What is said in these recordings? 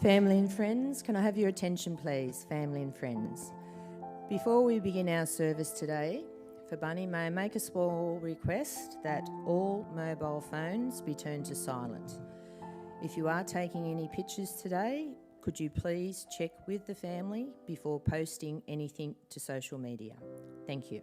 Family and friends, can I have your attention please, family and friends? Before we begin our service today, for Bunny, may I make a small request that all mobile phones be turned to silent. If you are taking any pictures today, could you please check with the family before posting anything to social media? Thank you.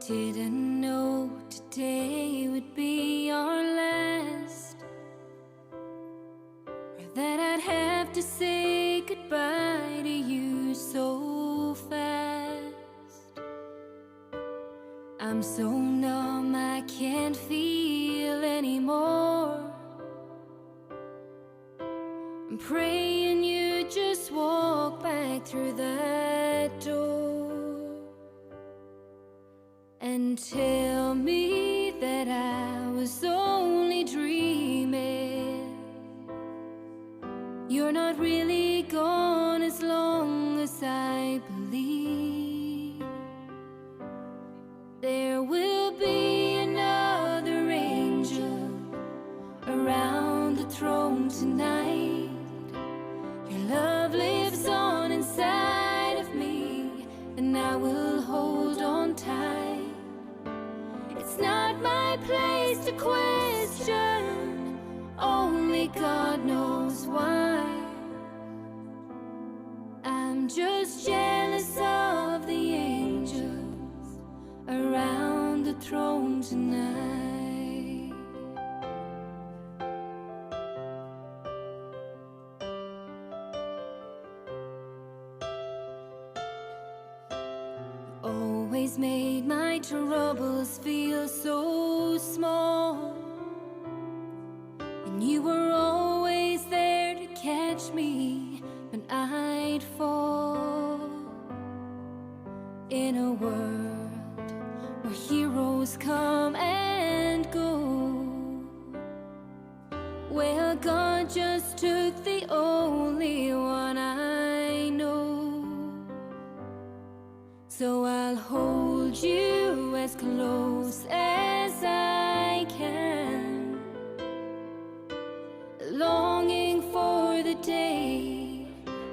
Didn't know today would be our last, or that I'd have to say goodbye to you so fast. I'm so numb I can't feel anymore. I'm praying you just walk back through that door and tell me that I was only dreaming. You're not really gone as long as I believe. There will be another throne tonight. Your love lives on inside of me, and I will hold on tight. It's not my place to question, only God knows why. I'm just jealous of the angels around the throne tonight. Always made my troubles feel so small, and you were always there to catch me when I'd fall. In a world where heroes come and go, well, God just took the only one I know. So I'll hold you as close as I can, longing for the day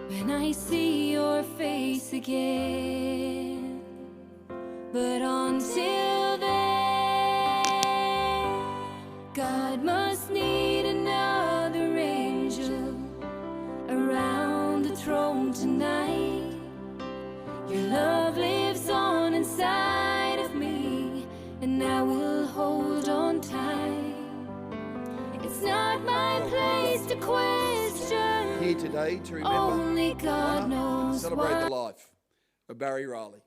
when I see your face again. But until then, God must need another angel around the throne tonight. Your love lives on inside of me, and I will hold on tight. It's not my place to question. Here today to remember, only God knows celebrate why. the life of Barry Reilly,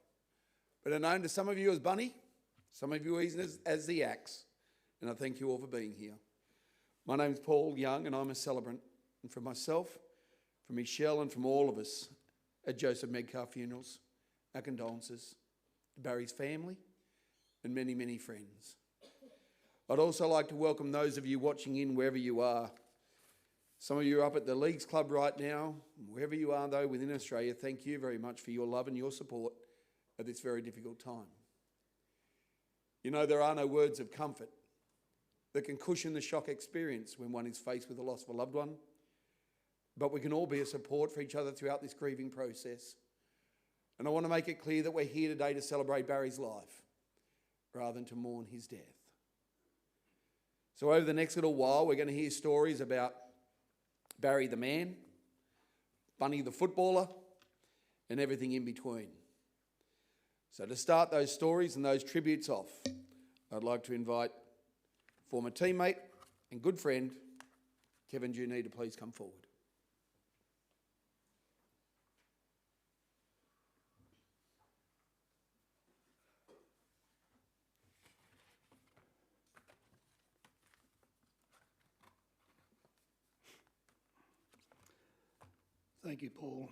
better known to some of you as Bunny, some of you even as the Axe, and I thank you all for being here. My name's Paul Young, and I'm a celebrant, and from myself, from Michelle, and from all of us at Joseph Medcar Funerals, our condolences to Barry's family and many, many friends. I'd also like to welcome those of you watching in wherever you are. Some of you are up at the Leagues Club right now. Wherever you are, though, within Australia, thank you very much for your love and your support at this very difficult time. You know, there are no words of comfort that can cushion the shock experience when one is faced with the loss of a loved one, but we can all be a support for each other throughout this grieving process. And I want to make it clear that we're here today to celebrate Barry's life rather than to mourn his death. So over the next little while, we're going to hear stories about Barry the man, Bunny the footballer, and everything in between. So to start those stories and those tributes off, I'd like to invite former teammate and good friend, Kevin Junee, to please come forward. Thank you, Paul.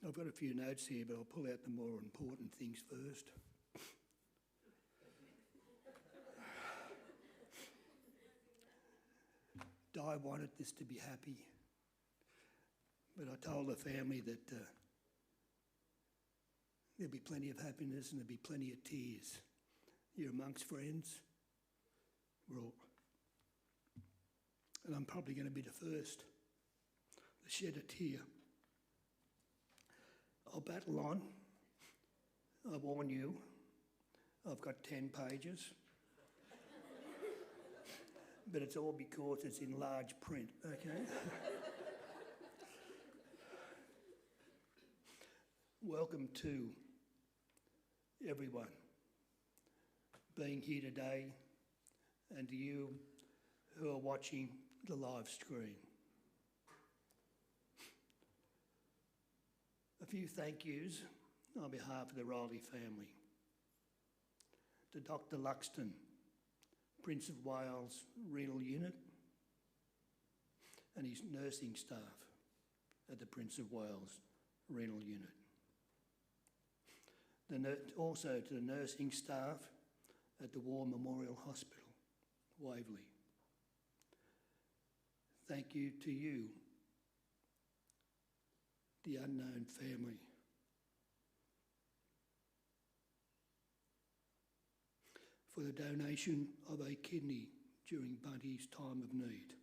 I've got a few notes here, but I'll pull out the more important things first. Di wanted this to be happy, but I told the family that there'll be plenty of happiness and there'll be plenty of tears. You're amongst friends. We're all... And I'm probably going to be the first to shed a tear. I'll battle on. I warn you, I've got 10 pages. But it's all because it's in large print, okay? Welcome to everyone being here today, and to you who are watching the live stream. A few thank yous on behalf of the Reilly family. To Dr. Luxton, Prince of Wales Renal Unit, and his nursing staff at the Prince of Wales Renal Unit. Also to the nursing staff at the War Memorial Hospital, Waverley. Thank you to you, the unknown family. for the donation of a kidney during Bunty's time of need.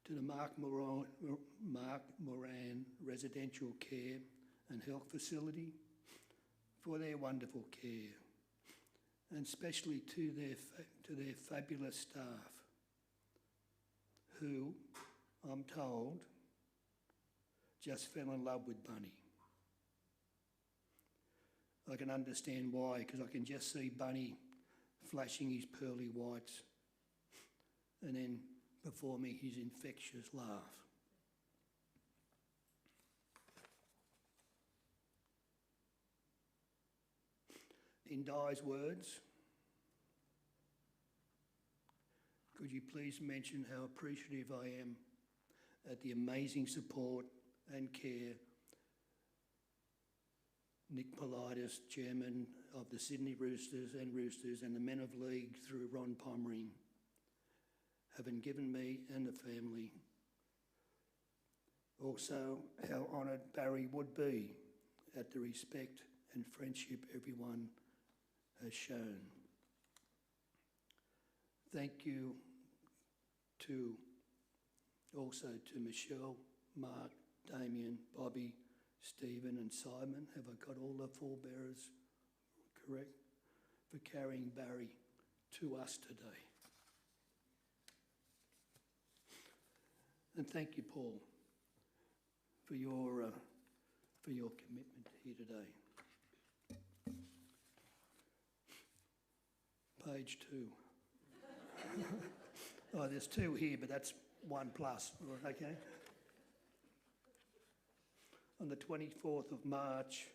To the Mark Moran Residential Care and Health Facility for their wonderful care, and especially to their fabulous staff who, I'm told, just fell in love with Bunny. I can understand why, because I can just see Bunny flashing his pearly whites and then before me his infectious laugh. In Di's words, could you please mention how appreciative I am at the amazing support and care Nick Politis, chairman of the Sydney Roosters, and the Men of League through Ron Pommering, have been given me and the family. Also, how honoured Barry would be at the respect and friendship everyone has shown. Thank you also to Michelle, Mark, Damien, Bobby, Stephen and Simon. Have I got all the forebearers correct? For carrying Barry to us today. And thank you, Paul, for your commitment here today. Page 2. Oh, there's 2 here, but that's 1 plus, okay? On the 24th of March,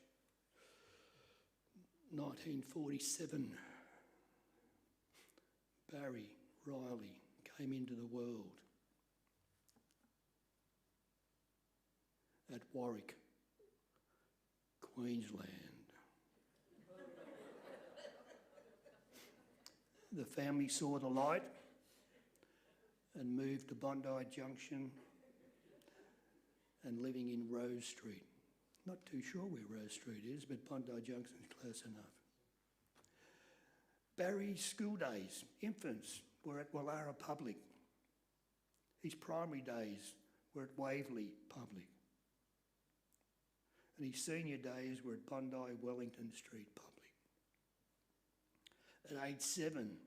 1947, Barry Reilly came into the world at Warwick, Queensland. The family saw the light and moved to Bondi Junction and living in Rose Street. Not too sure where Rose Street is, but Bondi Junction's close enough. Barry's school days, infants, were at Wallara Public. His primary days were at Waverley Public. And his senior days were at Bondi Wellington Street Public. At age 7,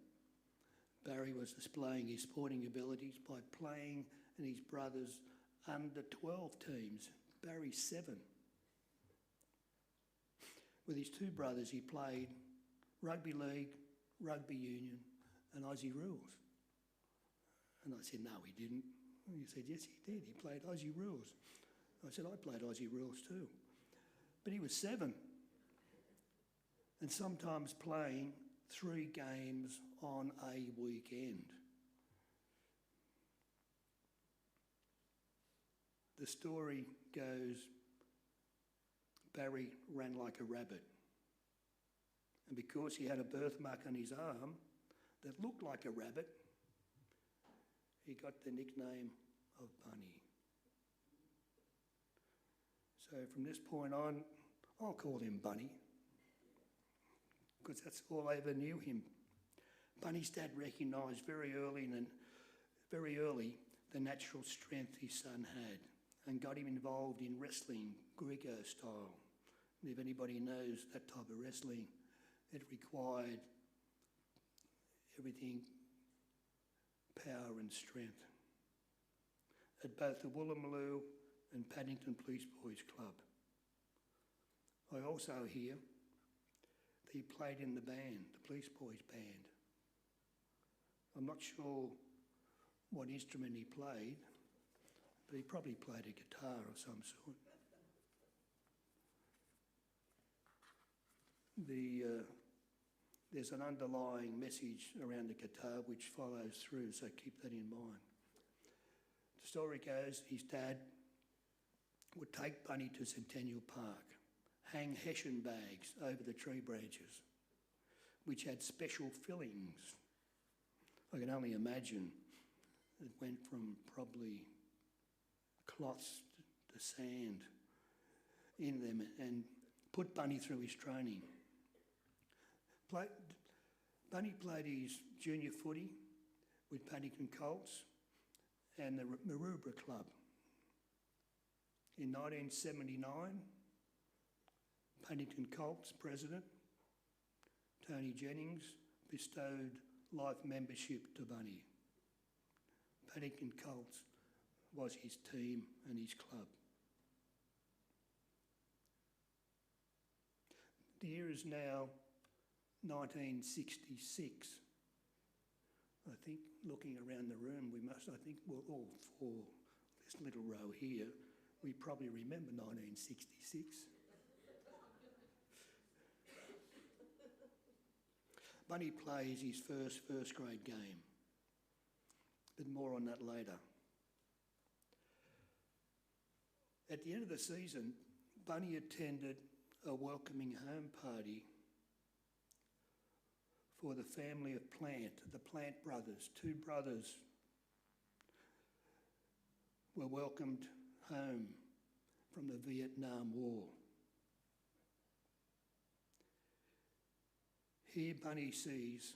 Barry was displaying his sporting abilities by playing in his brother's under 12 teams. Barry's 7. With his 2 brothers, he played rugby league, rugby union, and Aussie rules. And I said, no, he didn't. And he said, yes, he did. He played Aussie rules. I said, I played Aussie rules too. But he was 7. And sometimes playing 3 games on a weekend. The story goes, Barry ran like a rabbit. And because he had a birthmark on his arm that looked like a rabbit, he got the nickname of Bunny. So from this point on, I'll call him Bunny, because that's all I ever knew him. Bunny's dad recognised very early the natural strength his son had and got him involved in wrestling, Grego style. And if anybody knows that type of wrestling, it required everything, power and strength. At both the Woolloomooloo and Paddington Police Boys Club. I also hear that he played in the band, the Police Boys band. I'm not sure what instrument he played, but he probably played a guitar of some sort. There's an underlying message around the guitar which follows through, so keep that in mind. The story goes, his dad would take Bunny to Centennial Park, hang hessian bags over the tree branches, which had special fillings. I can only imagine it went from probably cloths to sand in them, and put Bunny through his training. Bunny played his junior footy with Paddington Colts and the Maroubra Club. In 1979, Paddington Colts president Tony Jennings bestowed life membership to Bunny. Paddington Colts was his team and his club. The year is now 1966. I think, looking around the room, we're all four, this little row here, we probably remember 1966. Bunny plays his first grade game, but more on that later. At the end of the season, Bunny attended a welcoming home party for the family of Plant, the Plant brothers. Two brothers were welcomed home from the Vietnam War. Here Bunny sees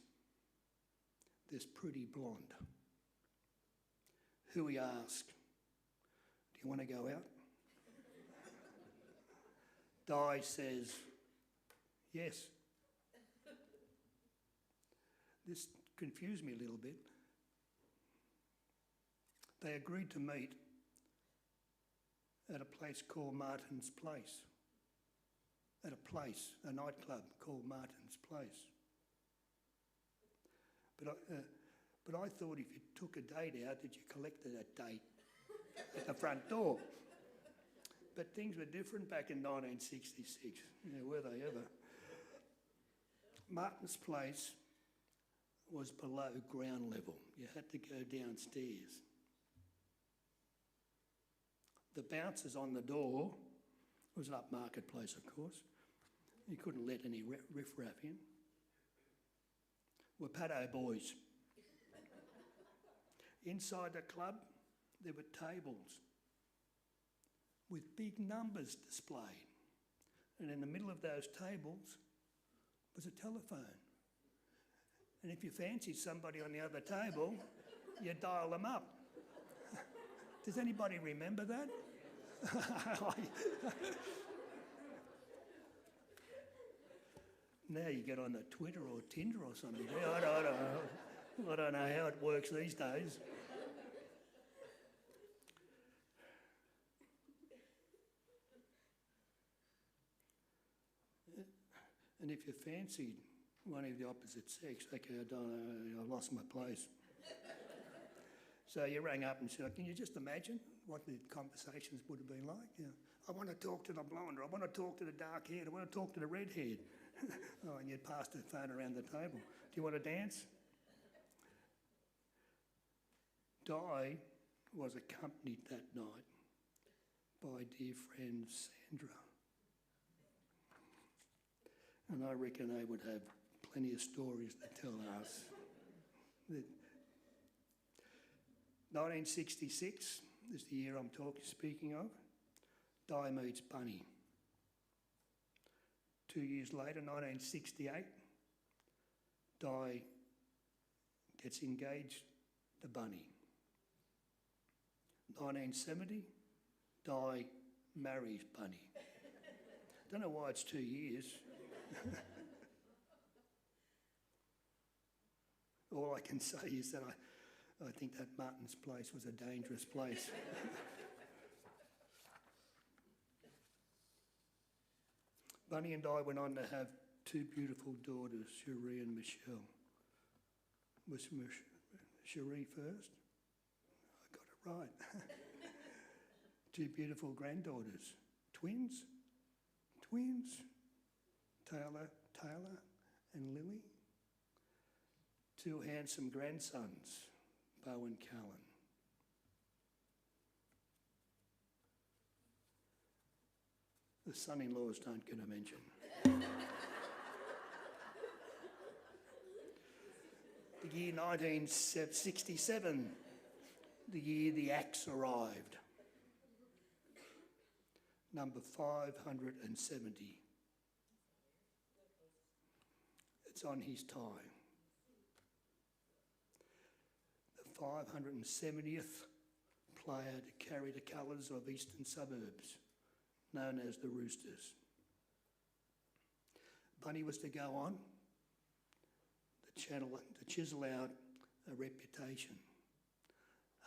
this pretty blonde, who he asked, "Do you want to go out?" Di says, "Yes." This confused me a little bit. They agreed to meet at a place called Martin's Place. A nightclub called Martin's Place. But I thought if you took a date out, that you collected that date at the front door. But things were different back in 1966. Were they ever? Martin's Place was below ground level. You had to go downstairs. The bouncers on the door, it was an upmarket place, of course. You couldn't let any riffraff in. Were paddo boys. Inside the club, there were tables with big numbers displayed. And in the middle of those tables was a telephone. And if you fancied somebody on the other table, you dial them up. Does anybody remember that? Now you get on the Twitter or Tinder or something. I don't know how it works these days. And if you fancied one of the opposite sex, okay, I lost my place. So you rang up and said, "Can you just imagine what the conversations would have been like? I want to talk to the blonde, or I want to talk to the dark-haired, I want to talk to the red-haired." And you'd pass the phone around the table. "Do you want to dance?" Di was accompanied that night by dear friend Sandra. And I reckon they would have plenty of stories to tell us. 1966 is the year I'm speaking of. Di meets Bunny. 2 years later, 1968, Di gets engaged to Bunny. 1970, Di marries Bunny. Don't know why it's 2 years. All I can say is that I think that Martin's Place was a dangerous place. Bunny and I went on to have two beautiful daughters, Cherie and Michelle. Was Cherie first? I got it right. Two beautiful granddaughters, twins, Taylor and Lily. Two handsome grandsons, Bo and Callan. The son-in-laws don't get a mention. The year 1967, the year the axe arrived. Number 570. that's on his tie. The 570th player to carry the colours of Eastern Suburbs, known as the Roosters. Bunny was to go on to chisel out a reputation.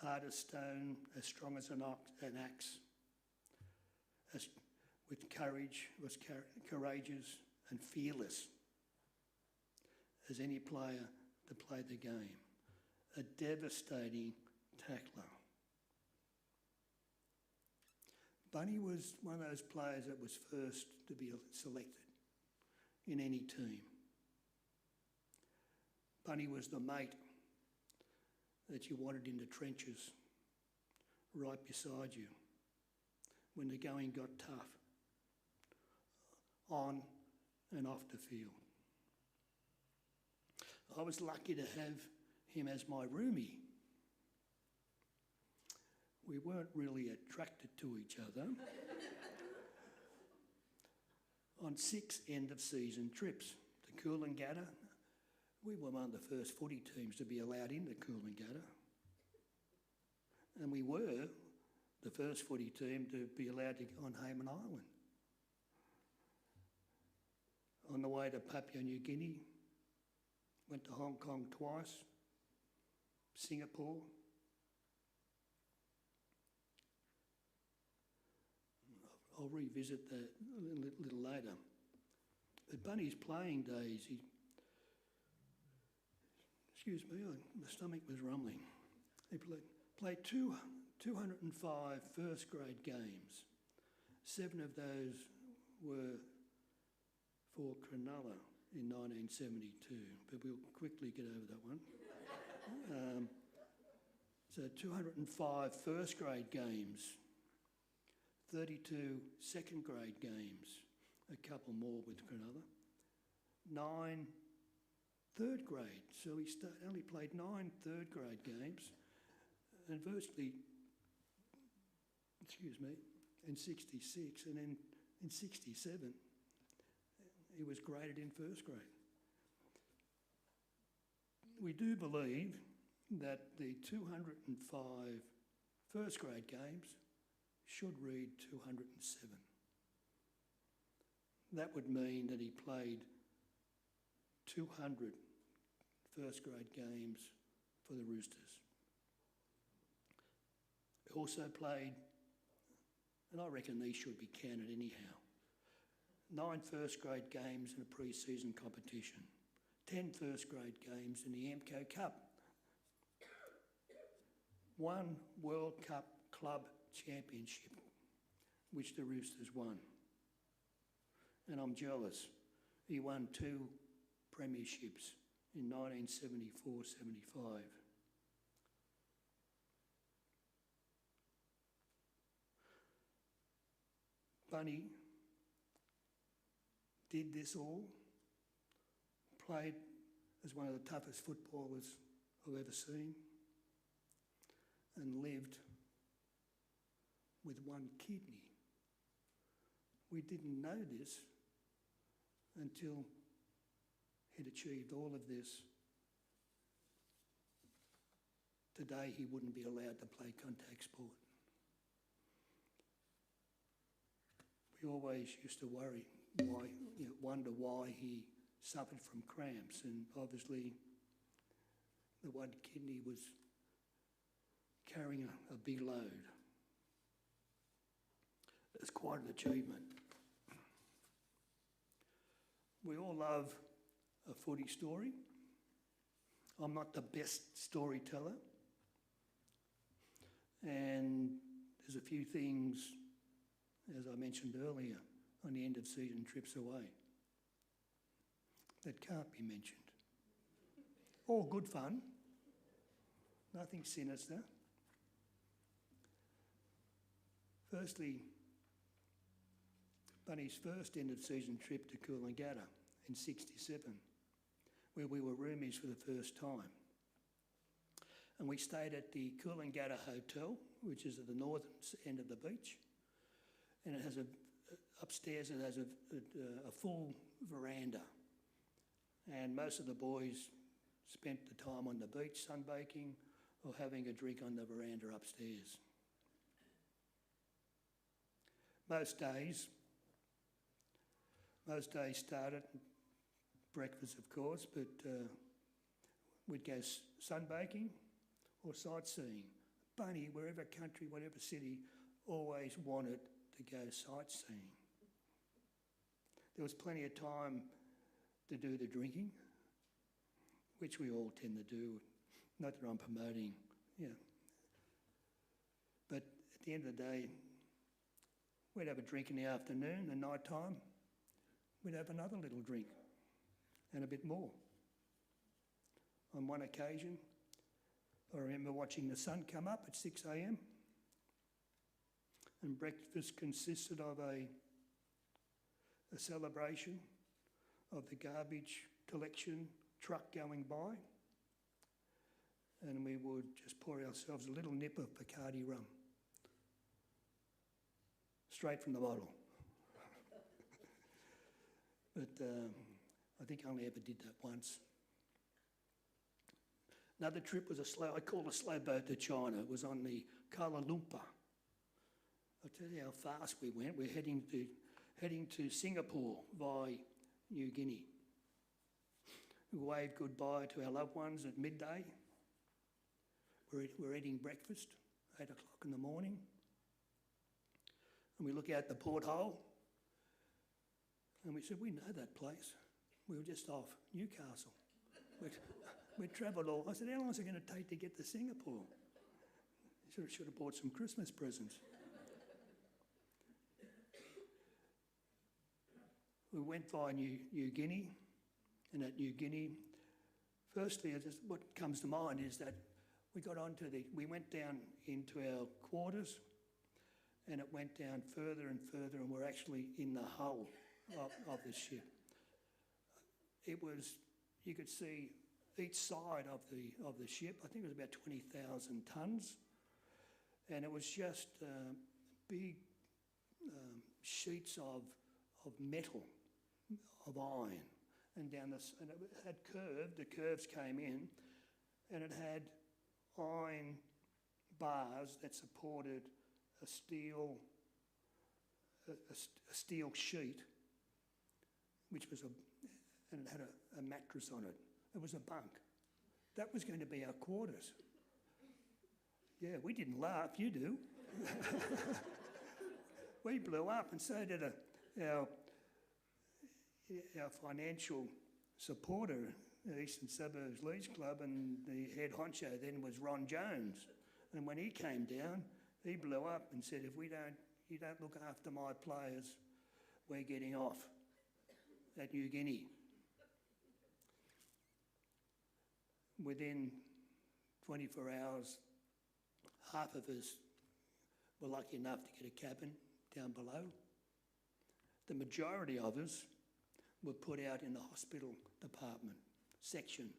Hard as stone, as strong as an axe, with courage, was courageous and fearless as any player to play the game. A devastating tackler. Bunny was one of those players that was first to be selected in any team. Bunny was the mate that you wanted in the trenches, right beside you, when the going got tough, on and off the field. I was lucky to have him as my roomie. We weren't really attracted to each other. On 6 end-of-season trips to Coolangatta, we were one of the first footy teams to be allowed into Coolangatta. And we were the first footy team to be allowed to go on Hayman Island. On the way to Papua New Guinea, went to Hong Kong twice, Singapore. I'll revisit that a little later. But Bunny's playing days, excuse me, my stomach was rumbling. He played 205 first grade games. 7 of those were for Cronulla in 1972, but we'll quickly get over that one. So 205 first grade games, 32 second grade games, a couple more with Cronulla, 9 third grade. So he only played 9 third grade games, and virtually, in 66, and then in 67, he was graded in first grade. We do believe that the 205 first grade games should read 207. That would mean that he played 200 first grade games for the Roosters. He also played, and I reckon these should be counted anyhow, 9 first grade games in a pre-season competition, 10 first grade games in the AMCO Cup, 1 World Cup Club Championship, which the Roosters won. And I'm jealous. He won 2 premierships in 1974-75. Bunny did this all, played as one of the toughest footballers I've ever seen, and lived with 1 kidney. We didn't know this until he'd achieved all of this. Today he wouldn't be allowed to play contact sport. We always used to wonder why he suffered from cramps, and obviously the 1 kidney was carrying a big load. It's quite an achievement. We all love a footy story. I'm not the best storyteller, and there's a few things, as I mentioned earlier, on the end of season trips away that can't be mentioned. All good fun, nothing sinister. Firstly, Bunny's first end of season trip to Coolangatta in 67, where we were roomies for the first time. And we stayed at the Coolangatta Hotel, which is at the northern end of the beach. And it has upstairs it has a full veranda. and most of the boys spent the time on the beach sunbaking or having a drink on the veranda upstairs. Most days started breakfast, of course, but we'd go sunbaking or sightseeing. Bunny, wherever country, whatever city, always wanted to go sightseeing. There was plenty of time to do the drinking, which we all tend to do. Not that I'm promoting, but at the end of the day, we'd have a drink in the afternoon, and night time, we'd have another little drink and a bit more. On one occasion, I remember watching the sun come up at 6 a.m. and breakfast consisted of a celebration of the garbage collection truck going by, and we would just pour ourselves a little nip of Bacardi rum, straight from the bottle. But I think I only ever did that once. Another trip was I called a slow boat to China. It was on the Kuala Lumpur. I'll tell you how fast we went. We're heading to Singapore via New Guinea. We waved goodbye to our loved ones at midday. We're eating breakfast, 8 o'clock in the morning. And we look out the porthole and we said, we know that place. We were just off Newcastle. We'd travelled all. I said, how long is it going to take to get to Singapore? Should have bought some Christmas presents. We went via New Guinea, and at New Guinea, firstly, what comes to mind is that we went down into our quarters, and it went down further and further, and we're actually in the hull of the ship. It was, you could see each side of the ship. I think it was about 20,000 tonnes, and it was just big sheets of metal, of iron, and down this, and it had curved. The curves came in, and it had iron bars that supported a steel sheet, which was and it had a mattress on it. It was a bunk. That was going to be our quarters. Yeah, we didn't laugh, you do. We blew up, and so did our financial supporter, the Eastern Suburbs Leagues Club, and the head honcho then was Ron Jones. And when he came down, he blew up and said, if you don't look after my players, we're getting off at New Guinea. Within 24 hours, half of us were lucky enough to get a cabin down below. The majority of us were put out in the hospital department section.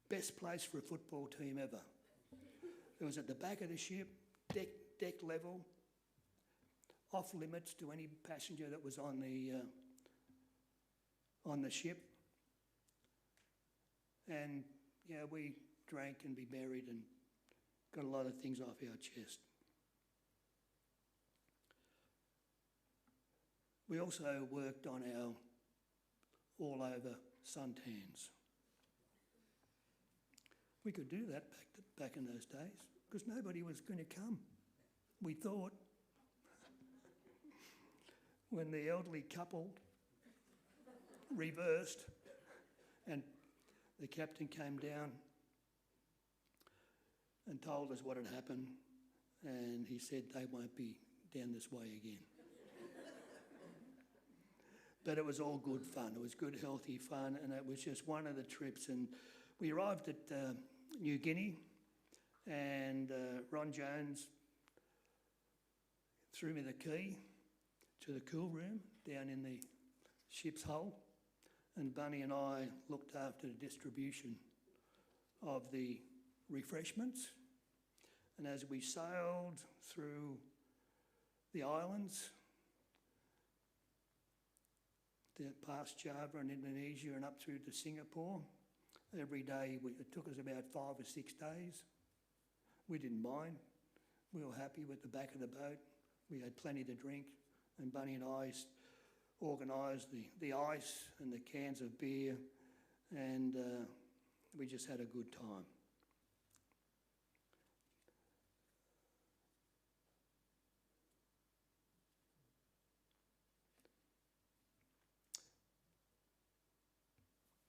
Best place for a football team ever. It was at the back of the ship, deck level, off limits to any passenger that was on the ship. And we drank and be merry and got a lot of things off our chest. We also worked on our all-over suntans. We could do that back in those days because nobody was going to come, we thought. When the elderly couple reversed and the captain came down and told us what had happened, and he said they won't be down this way again. But it was all good fun. It was good, healthy fun, and it was just one of the trips. And we arrived at New Guinea, and Ron Jones threw me the key to the cool room down in the ship's hull, and Bunny and I looked after the distribution of the refreshments. And as we sailed through the islands past Java and Indonesia and up through to Singapore. Every day, it took us about 5 or 6 days. We didn't mind. We were happy with the back of the boat. We had plenty to drink, and Bunny and I organised the ice and the cans of beer, and we just had a good time.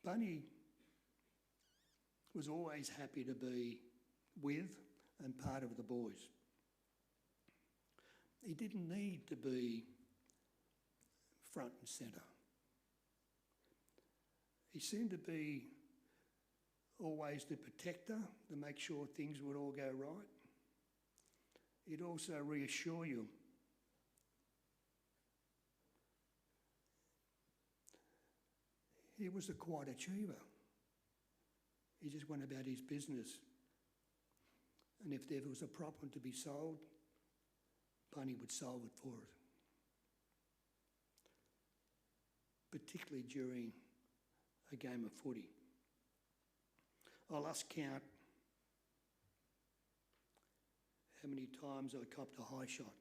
Bunny was always happy to be with and part of the boys. He didn't need to be front and centre. He seemed to be always the protector, to make sure things would all go right. He'd also reassure you. He was a quiet achiever. He just went about his business. And if there was a problem to be solved, Bunny would solve it for us. Particularly during a game of footy. I lost count how many times I copped a high shot.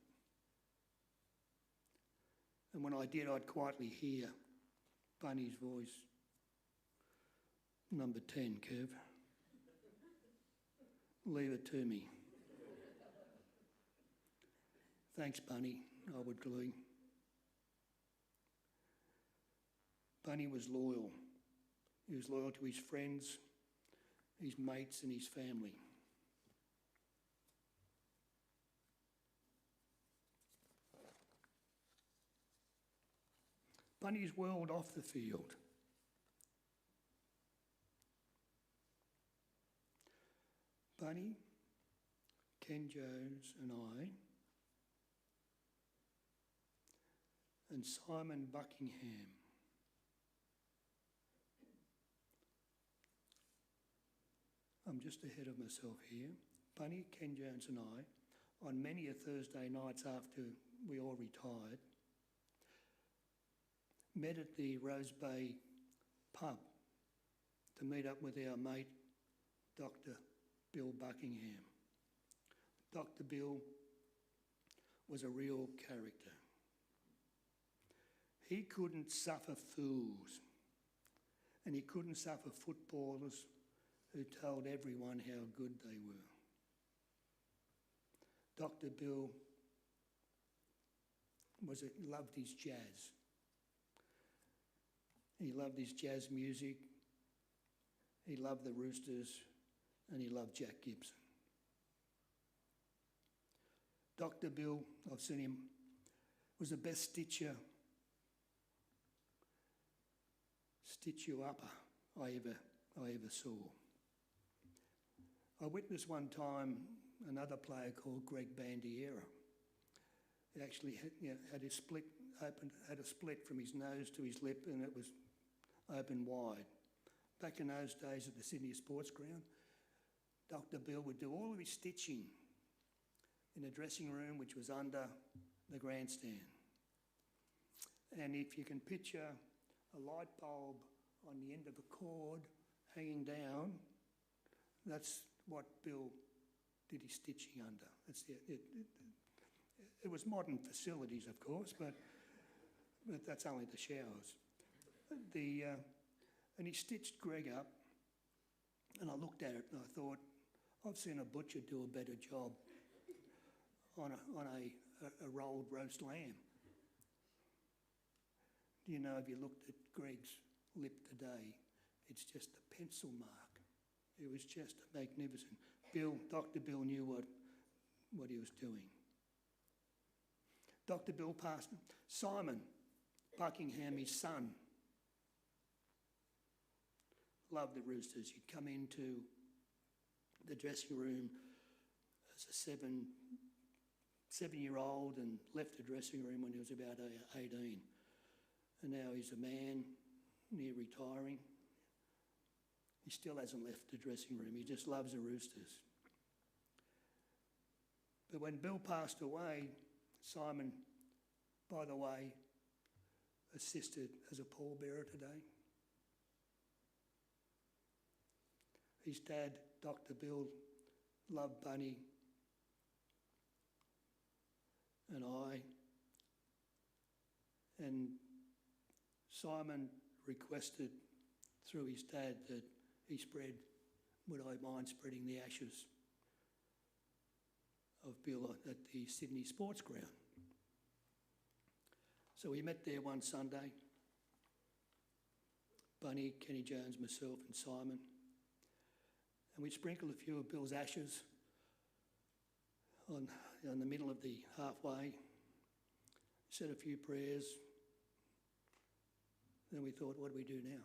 And when I did, I'd quietly hear Bunny's voice. Number 10, Kev. Leave it to me. Thanks, Bunny, I would glean. Bunny was loyal. He was loyal to his friends, his mates and his family. Bunny's world off the field. Bunny, Ken Jones and I, and Simon Buckingham. I'm just ahead of myself here. Bunny, Ken Jones and I, on many a Thursday nights after we all retired, met at the Rose Bay pub to meet up with our mate, Dr. Bill Buckingham. Dr. Bill was a real character. He couldn't suffer fools, and he couldn't suffer footballers who told everyone how good they were. Dr. Bill loved his jazz. He loved his jazz music, he loved the Roosters, and he loved Jack Gibson. Dr. Bill, I've seen him, was the best stitcher-upper I ever saw. I witnessed one time another player called Greg Bandiera. It actually had a split from his nose to his lip, and it was open wide. Back in those days at the Sydney Sports Ground, Dr. Bill would do all of his stitching in a dressing room which was under the grandstand. And if you can picture a light bulb on the end of a cord hanging down, that's what Bill did his stitching under. It was modern facilities, of course, but that's only the showers. And he stitched Greg up, and I looked at it and I thought, I've seen a butcher do a better job on a rolled roast lamb. Do you know, if you looked at Greg's lip today, it's just a pencil mark. It was just magnificent. Dr. Bill knew what he was doing. Dr. Bill passed. Simon Buckingham, his son, loved the Roosters. He'd come into the dressing room as a seven-year-old and left the dressing room when he was about 18. And now he's a man, near retiring. He still hasn't left the dressing room. He just loves the Roosters. But when Bill passed away, Simon, by the way, assisted as a pallbearer today. His dad, Dr. Bill, loved Bunny and I. And Simon requested through his dad that he spread, would I mind spreading the ashes of Bill at the Sydney Sports Ground. So we met there one Sunday, Bunny, Kenny Jones, myself and Simon, and we sprinkled a few of Bill's ashes on the middle of the halfway, said a few prayers. Then we thought, what do we do now?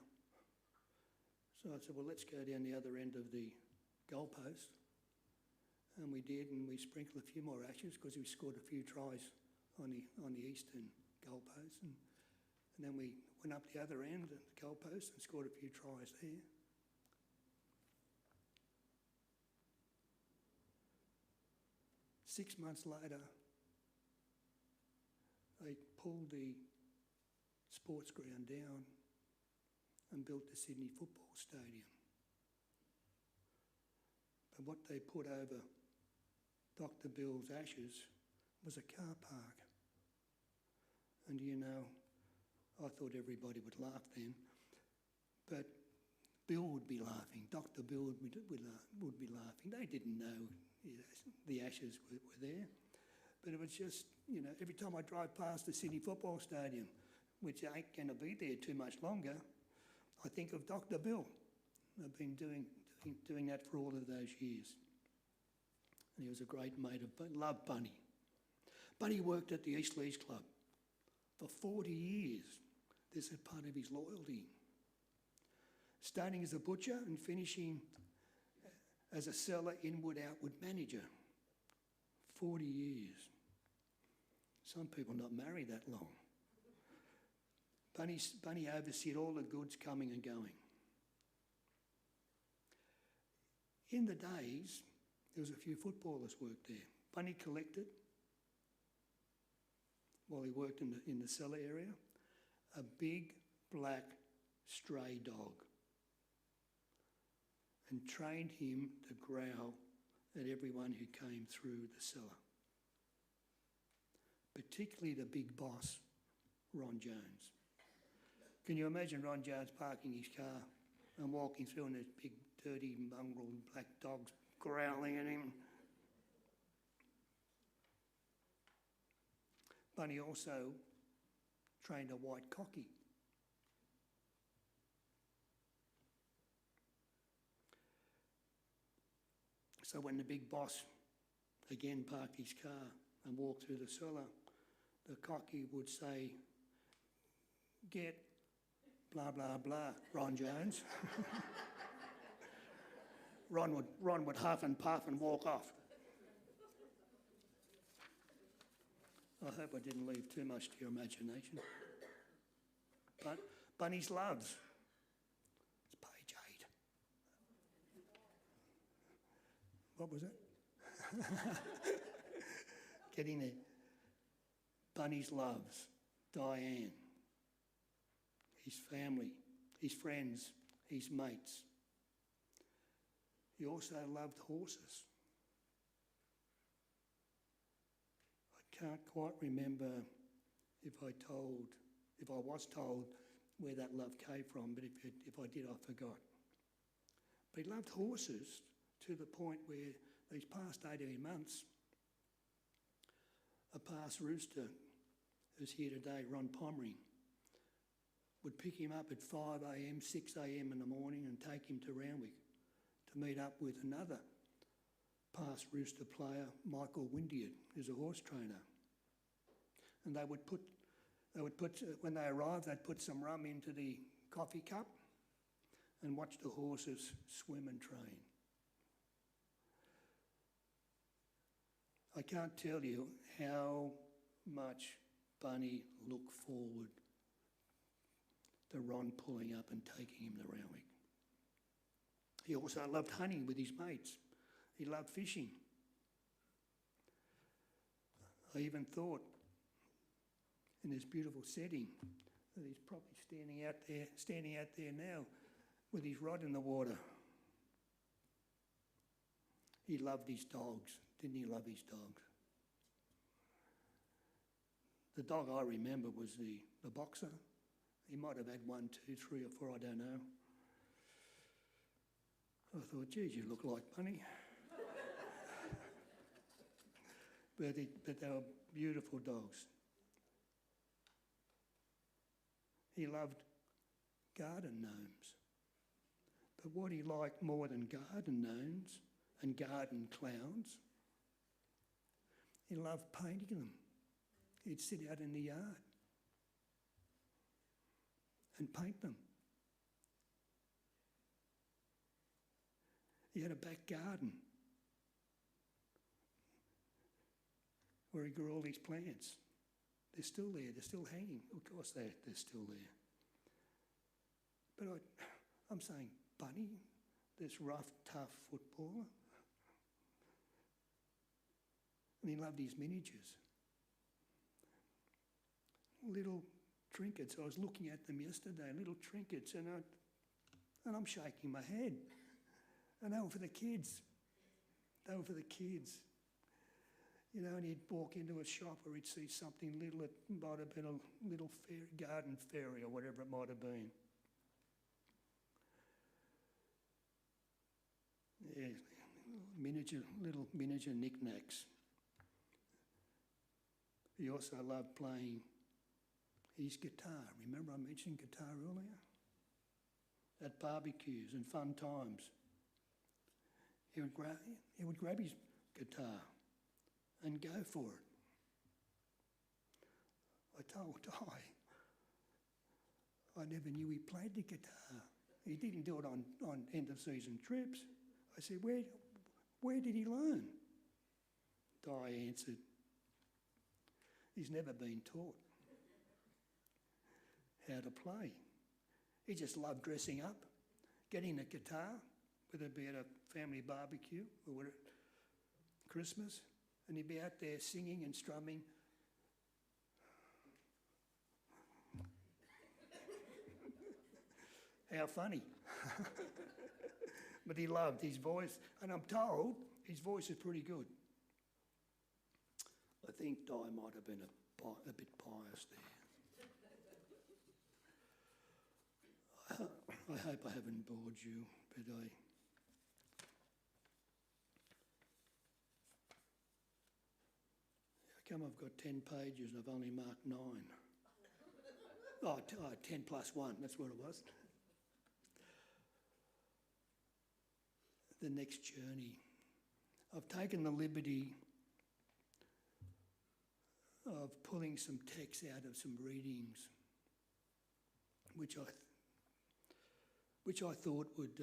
So I said, well, let's go down the other end of the goalpost. And we did, and we sprinkled a few more ashes because we scored a few tries on the eastern goalpost. And then we went up the other end of the goalpost and scored a few tries there. Six months later, they pulled the sports ground down and built the Sydney Football Stadium. But what they put over Dr. Bill's ashes was a car park. And you know, I thought everybody would laugh then, but Bill would be laughing, Dr. Bill would be laughing. They didn't know the ashes were there. But it was just, you know, every time I drive past the Sydney Football Stadium, which ain't going to be there too much longer, I think of Dr. Bill. I've been doing that for all of those years. And he was a great mate of, loved Bunny. Bunny worked at the East Leeds Club for 40 years. This is part of his loyalty. Starting as a butcher and finishing as a cellar inward-outward manager. 40 years. Some people not married that long. Bunny overseed all the goods coming and going. In the days, there was a few footballers worked there. Bunny collected, while he worked in the cellar area, a big black stray dog and trained him to growl at everyone who came through the cellar, particularly the big boss, Ron Jones. Can you imagine Ron Jones parking his car and walking through and there's big, dirty, mongrel black dogs growling at him? Bunny also trained a white cocky. So when the big boss again parked his car and walked through the cellar, the cocky would say, "Get blah, blah, blah, Ron Jones." Ron would huff and puff and walk off. I hope I didn't leave too much to your imagination. But Bunny's loves. It's page 8. What was it? Getting there. Bunny's loves. Diane. His family. His friends. His mates. He also loved horses. I can't quite remember if I was told where that love came from, but if I did, I forgot. But he loved horses to the point where these past 18 months, a past rooster who's here today, Ron Pomeroy, would pick him up at 5 a.m, 6 a.m. in the morning and take him to Randwick to meet up with another past rooster player, Michael Windiard, who's a horse trainer. And they would put, when they arrived, they'd put some rum into the coffee cup and watch the horses swim and train. I can't tell you how much Bunny looked forward to Ron pulling up and taking him to Randwick. He also loved hunting with his mates. He loved fishing. I even thought, in this beautiful setting, that he's probably standing out there now with his rod in the water. He loved his dogs, didn't he love his dogs? The dog I remember was the boxer. He might have had 1, 2, 3 or 4, I don't know. I thought, geez, you look like Bunny. but they were beautiful dogs. He loved garden gnomes. But what he liked more than garden gnomes and garden clowns, he loved painting them. He'd sit out in the yard and paint them. He had a back garden where he grew all these plants. They're still there, they're still hanging. Of course they're still there. But I'm saying, Bunny, this rough, tough footballer, and he loved his miniatures. Little trinkets. I was looking at them yesterday, little trinkets, and I'm shaking my head. And they were for the kids. They were for the kids. You know, and he'd walk into a shop or he'd see something little, it might have been a little garden fairy or whatever it might have been. Yeah, little miniature knickknacks. He also loved playing his guitar. Remember I mentioned guitar earlier? At barbecues and fun times. He would grab his guitar and go for it. I told Di, I never knew he played the guitar. He didn't do it on end of season trips. I said, where did he learn? Di answered, he's never been taught how to play. He just loved dressing up, getting a guitar, whether it be at a family barbecue or Christmas, and he'd be out there singing and strumming. How funny. But he loved his voice, and I'm told his voice is pretty good. I think Di might have been a bit biased there. I hope I haven't bored you, but how come I've got 10 pages and I've only marked 9? 10 plus 1, that's what it was. The next journey. I've taken the liberty of pulling some text out of some readings, which I thought would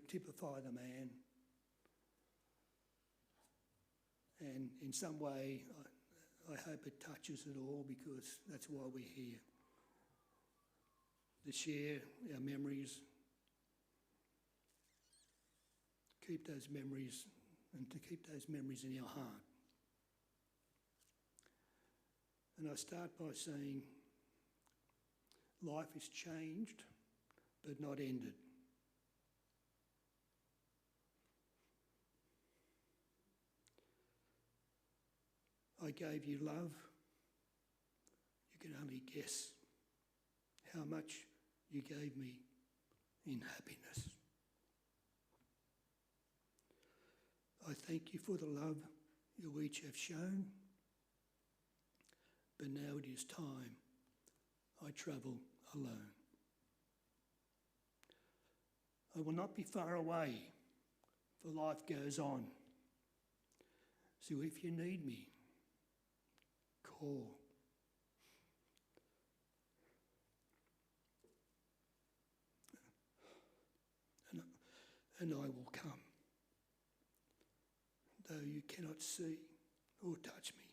typify the man, and in some way I hope it touches it all, because that's why we're here, to share our memories, keep those memories, and to keep those memories in our heart. And I start by saying, life is changed, but not ended. I gave you love. You can only guess how much you gave me in happiness. I thank you for the love you each have shown, but now it is time I travel alone. I will not be far away, for life goes on. So if you need me, call. And I will come, though you cannot see or touch me.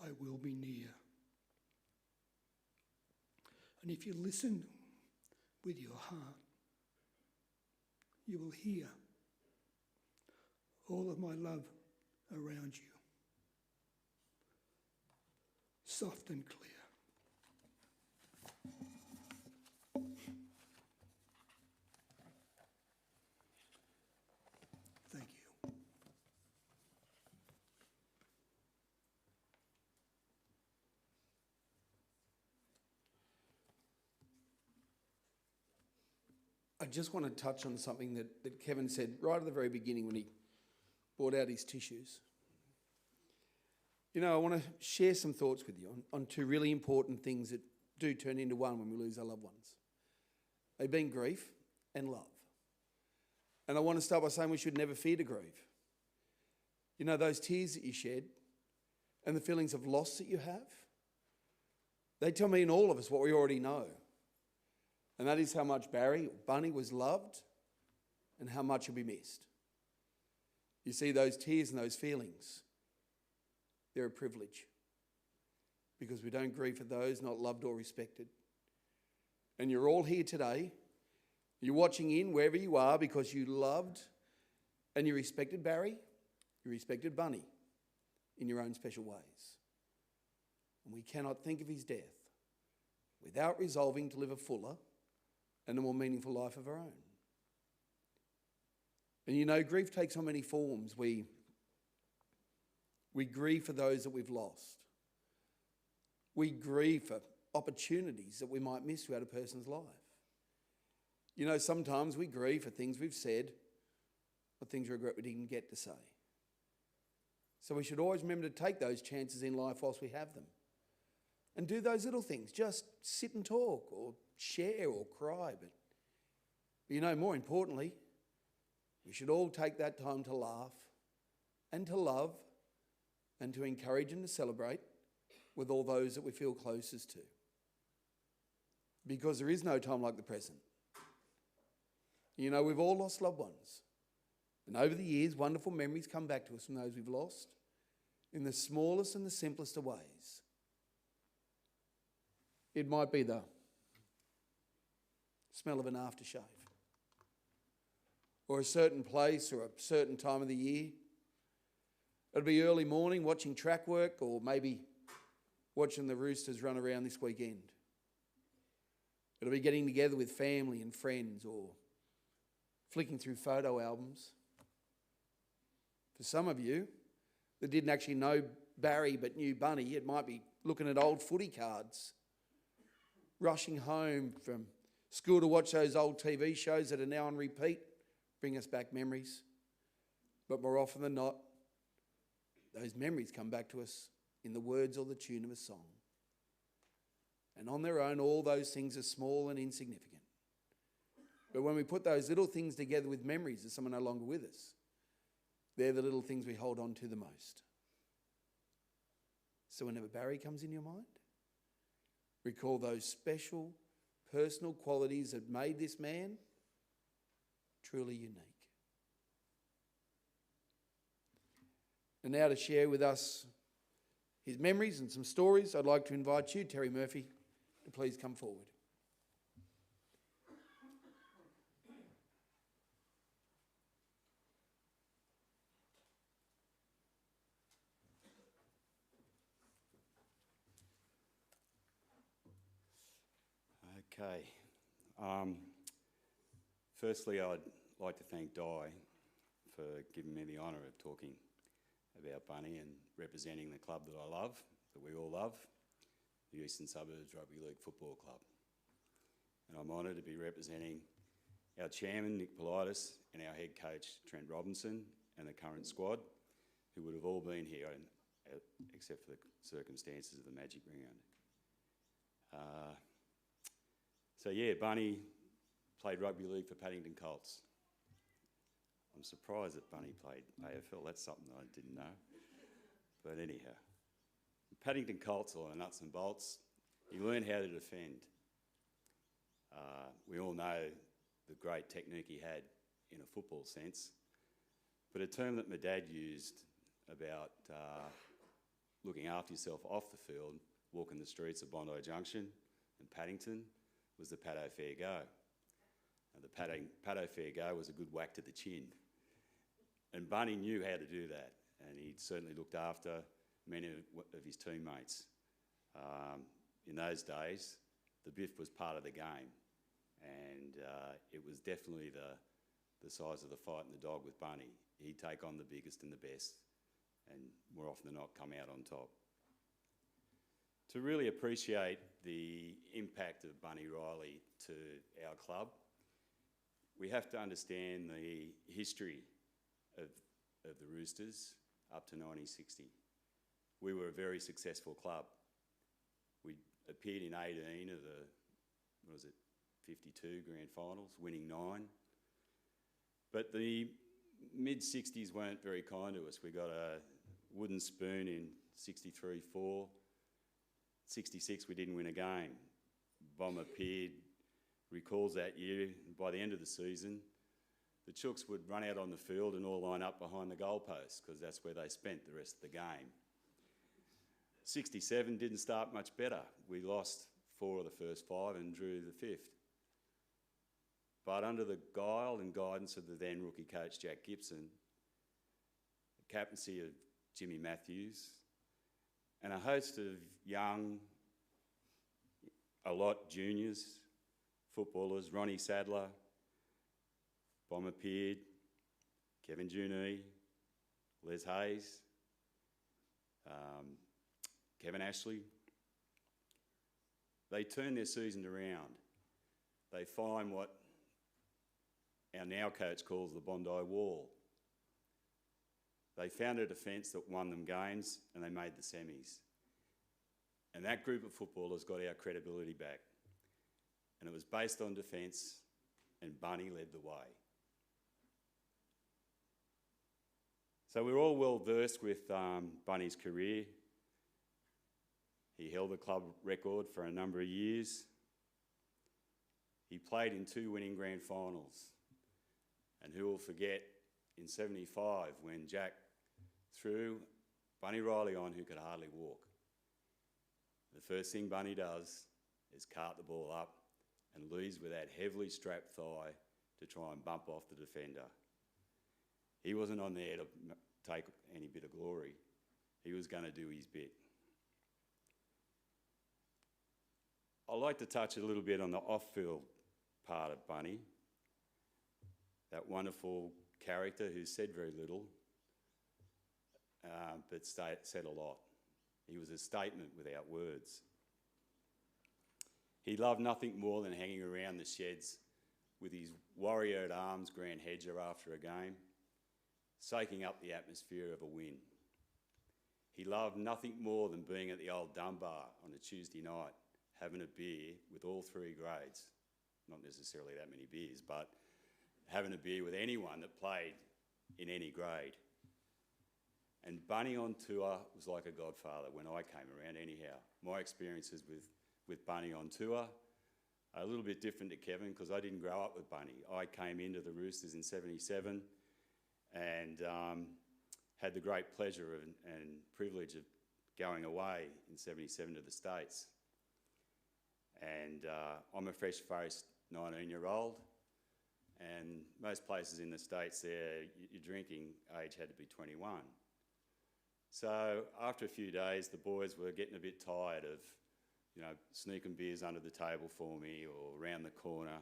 I will be near. And if you listen with your heart, you will hear all of my love around you, soft and clear. Thank you. I just want to touch on something that Kevin said right at the very beginning when he brought out his tissues. You know, I want to share some thoughts with you on two really important things that do turn into one when we lose our loved ones. They've been grief and love. And I want to start by saying we should never fear to grieve. You know, those tears that you shed and the feelings of loss that you have, they tell me and all of us what we already know. And that is how much Bunny was loved and how much he'll be missed. You see, those tears and those feelings, they're a privilege because we don't grieve for those not loved or respected. And you're all here today. You're watching in wherever you are because you loved and you respected Barry, you respected Bunny in your own special ways. And we cannot think of his death without resolving to live a fuller and a more meaningful life of our own. And you know, grief takes on many forms. We grieve for those that we've lost. We grieve for opportunities that we might miss throughout a person's life. You know, sometimes we grieve for things we've said or things we regret we didn't get to say. So we should always remember to take those chances in life whilst we have them. And do those little things. Just sit and talk or share or cry. But you know, more importantly, we should all take that time to laugh and to love and to encourage and to celebrate with all those that we feel closest to. Because there is no time like the present. You know, we've all lost loved ones. And over the years, wonderful memories come back to us from those we've lost in the smallest and the simplest of ways. It might be the smell of an aftershave, or a certain place or a certain time of the year. It'll be early morning watching track work, or maybe watching the Roosters run around this weekend. It'll be getting together with family and friends, or flicking through photo albums. For some of you that didn't actually know Barry but knew Bunny, it might be looking at old footy cards, rushing home from school to watch those old TV shows that are now on repeat, bring us back memories. But more often than not, those memories come back to us in the words or the tune of a song. And on their own, all those things are small and insignificant. But when we put those little things together with memories of someone no longer with us, they're the little things we hold on to the most. So whenever Barry comes in your mind, recall those special personal qualities that made this man truly unique. And now to share with us his memories and some stories, I'd like to invite you, Terry Murphy, to please come forward. Okay. Firstly, I'd like to thank Di for giving me the honour of talking about Bunny and representing the club that I love, that we all love, the Eastern Suburbs Rugby League Football Club. And I'm honoured to be representing our chairman, Nick Politis, and our head coach, Trent Robinson, and the current squad, who would have all been here, except for the circumstances of the Magic Round. So yeah, Bunny played rugby league for Paddington Colts. I'm surprised that Bunny played AFL. That's something I didn't know. But anyhow, Paddington Colts are the nuts and bolts. He learned how to defend. We all know the great technique he had in a football sense. But a term that my dad used about looking after yourself off the field, walking the streets of Bondi Junction and Paddington, was the Paddo Fair Go. And the Paddo Fair Go was a good whack to the chin. And Bunny knew how to do that, and he certainly looked after many of his teammates. In those days, the biff was part of the game, and it was definitely the size of the fight and the dog with Bunny. He'd take on the biggest and the best, and more often than not come out on top. To really appreciate the impact of Barry Reilly to our club, we have to understand the history of the Roosters up to 1960. We were a very successful club. We appeared in 18 of the, 52 grand finals, winning 9. But the mid-60s weren't very kind to us. We got a wooden spoon in 63-4. 66, we didn't win a game. Bomber Peard recalls that year. By the end of the season, the Chooks would run out on the field and all line up behind the goalposts because that's where they spent the rest of the game. 67 didn't start much better. We lost 4 of the first 5 and drew the 5th. But under the guile and guidance of the then rookie coach Jack Gibson, the captaincy of Jimmy Matthews, and a host of young, a lot juniors, footballers, Ronnie Sadler, Bomber Peard, Kevin Junee, Les Hayes, Kevin Ashley. They turn their season around. They find what our now coach calls the Bondi Wall. They found a defence that won them games and they made the semis. And that group of footballers got our credibility back. And it was based on defence, and Bunny led the way. So we're all well versed with Bunny's career. He held the club record for a number of years. He played in 2 winning grand finals. And who will forget in 75 when Jack threw Barry Reilly on who could hardly walk. The first thing Bunny does is cart the ball up and leads with that heavily strapped thigh to try and bump off the defender. He wasn't on there to take any bit of glory. He was going to do his bit. I'd like to touch a little bit on the off-field part of Bunny. That wonderful character who said very little, but said a lot. He was a statement without words. He loved nothing more than hanging around the sheds with his warrior-at-arms Grand Hedger after a game, soaking up the atmosphere of a win. He loved nothing more than being at the old Dunbar on a Tuesday night, having a beer with all 3 grades. Not necessarily that many beers, but having a beer with anyone that played in any grade. And Bunny on tour was like a godfather when I came around anyhow. My experiences with Bunny on tour are a little bit different to Kevin because I didn't grow up with Bunny. I came into the Roosters in 77 and had the great pleasure and privilege of going away in 77 to the States. And I'm a fresh-faced 19-year-old, and most places in the States there, your drinking age had to be 21. So after a few days, the boys were getting a bit tired of, sneaking beers under the table for me or around the corner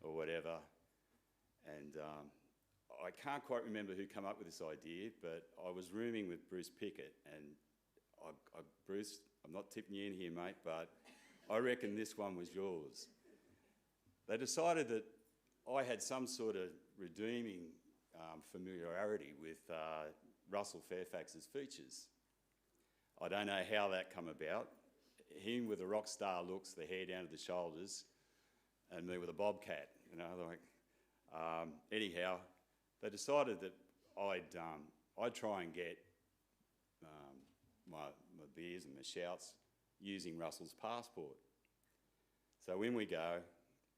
or whatever. And I can't quite remember who came up with this idea, but I was rooming with Bruce Pickett, and Bruce, I'm not tipping you in here, mate, but I reckon this one was yours. They decided that I had some sort of redeeming familiarity with Russell Fairfax's features. I don't know how that come about. Him with the rock star looks, the hair down to the shoulders, and me with a bobcat. Anyhow, they decided that I'd try and get my beers and my shouts using Russell's passport. So in we go.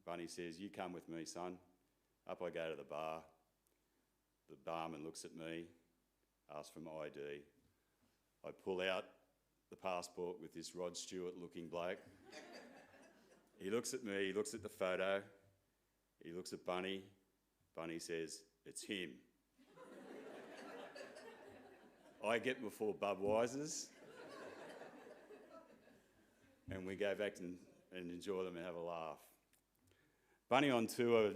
Bunny says, "You come with me, son." Up I go to the bar. The barman looks at me, asks for my ID. I pull out the passport with this Rod Stewart-looking bloke. He looks at me, he looks at the photo, he looks at Bunny. Bunny says, "It's him." I get before Budweiser's, and we go back and enjoy them and have a laugh. Bunny on tour,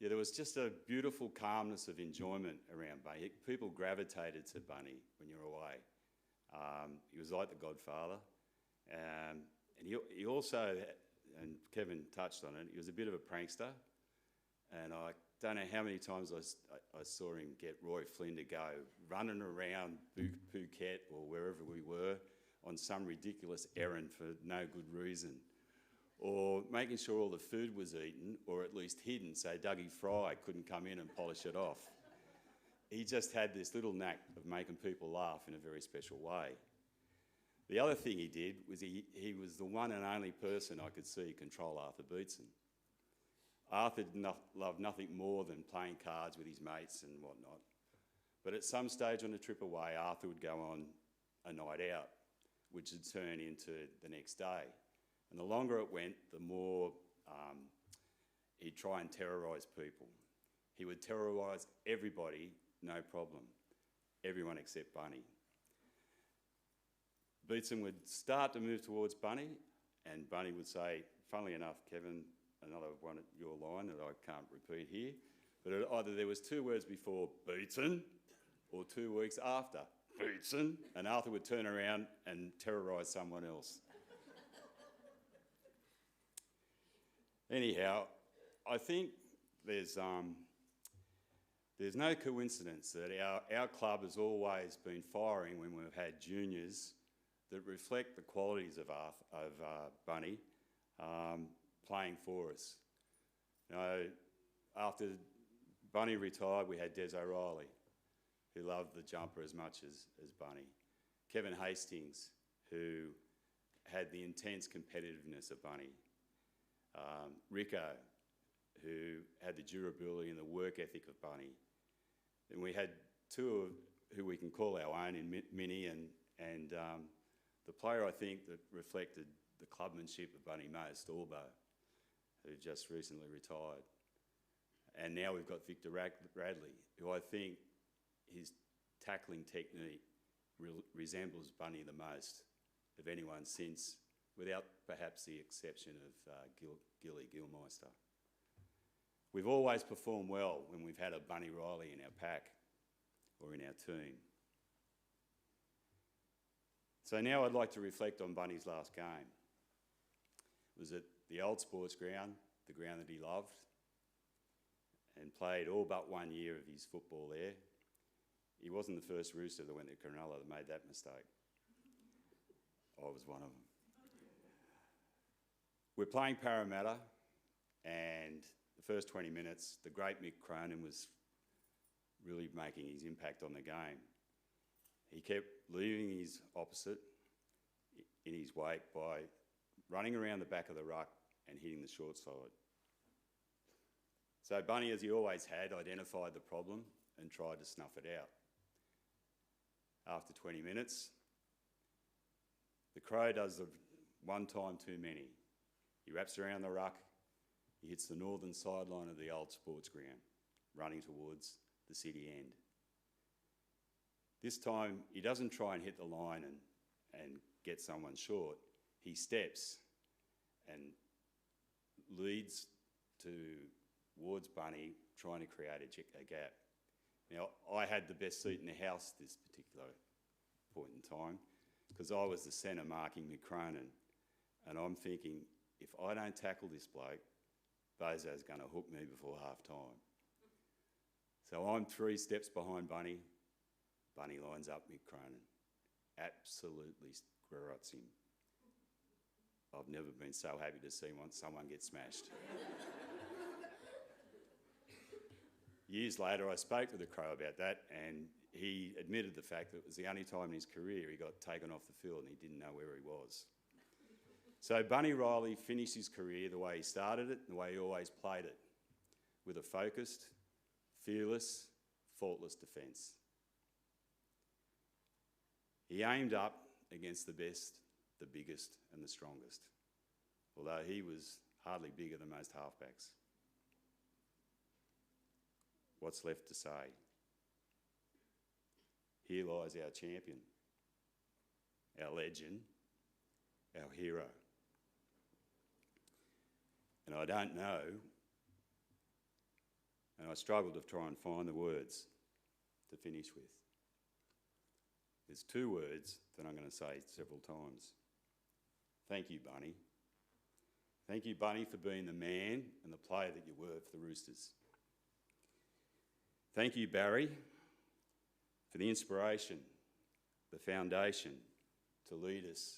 there was just a beautiful calmness of enjoyment around Bunny. People gravitated to Bunny when you're away. He was like the Godfather. And he also, and Kevin touched on it, he was a bit of a prankster. And I don't know how many times I saw him get Roy Flynn to go running around Phuket or wherever we were on some ridiculous errand for no good reason. Or making sure all the food was eaten, or at least hidden, so Dougie Fry couldn't come in and polish it off. He just had this little knack of making people laugh in a very special way. The other thing he did was he was the one and only person I could see control Arthur Beetson. Arthur loved nothing more than playing cards with his mates and whatnot. But at some stage on the trip away, Arthur would go on a night out, which would turn into the next day. And the longer it went, the more he'd try and terrorise people. He would terrorise everybody, no problem. Everyone except Bunny. Beetson would start to move towards Bunny, and Bunny would say, funnily enough, Kevin, another one at your line that I can't repeat here, but either there was 2 words before Beetson or 2 weeks after Beetson, and Arthur would turn around and terrorise someone else. Anyhow, I think there's no coincidence that our club has always been firing when we've had juniors that reflect the qualities of Bunny playing for us. You know, after Bunny retired, we had Des O'Reilly, who loved the jumper as much as Bunny. Kevin Hastings, who had the intense competitiveness of Bunny. Rico, who had the durability and the work ethic of Bunny. And we had 2 who we can call our own in Minnie and the player I think that reflected the clubmanship of Bunny most, Orbo, who just recently retired. And now we've got Victor Radley, who I think his tackling technique resembles Bunny the most of anyone since, without perhaps the exception of Gilly Gilmeister. We've always performed well when we've had a Bunny Reilly in our pack or in our team. So now I'd like to reflect on Bunny's last game. It was at the old sports ground, the ground that he loved, and played all but 1 year of his football there. He wasn't the first rooster that went to Cronulla that made that mistake. I was one of them. We're playing Parramatta, and the first 20 minutes, the great Mick Cronin was really making his impact on the game. He kept leaving his opposite in his wake by running around the back of the ruck and hitting the short side. So Bunny, as he always had, identified the problem and tried to snuff it out. After 20 minutes, the Crow does the one time too many. He wraps around the ruck, he hits the northern sideline of the old sports ground, running towards the city end. This time, he doesn't try and hit the line and get someone short. He steps and leads towards Bunny, trying to create a gap. Now, I had the best seat in the house this particular point in time because I was the centre marking Mick Cronin, and I'm thinking, if I don't tackle this bloke, Bozo's going to hook me before half-time. So I'm 3 steps behind Bunny. Bunny lines up Mick Cronin. Absolutely garrots him. I've never been so happy to see someone get smashed. Years later, I spoke to the Crow about that, and he admitted the fact that it was the only time in his career he got taken off the field and he didn't know where he was. So Bunny Reilly finished his career the way he started it and the way he always played it, with a focused, fearless, faultless defence. He aimed up against the best, the biggest and the strongest, although he was hardly bigger than most halfbacks. What's left to say? here lies our champion, our legend, our hero. And I don't know, and I struggled to try and find the words to finish with. There's two words that I'm going to say several times. Thank you, Bunny. Thank you, Bunny, for being the man and the player that you were for the Roosters. Thank you, Barry, for the inspiration, the foundation to lead us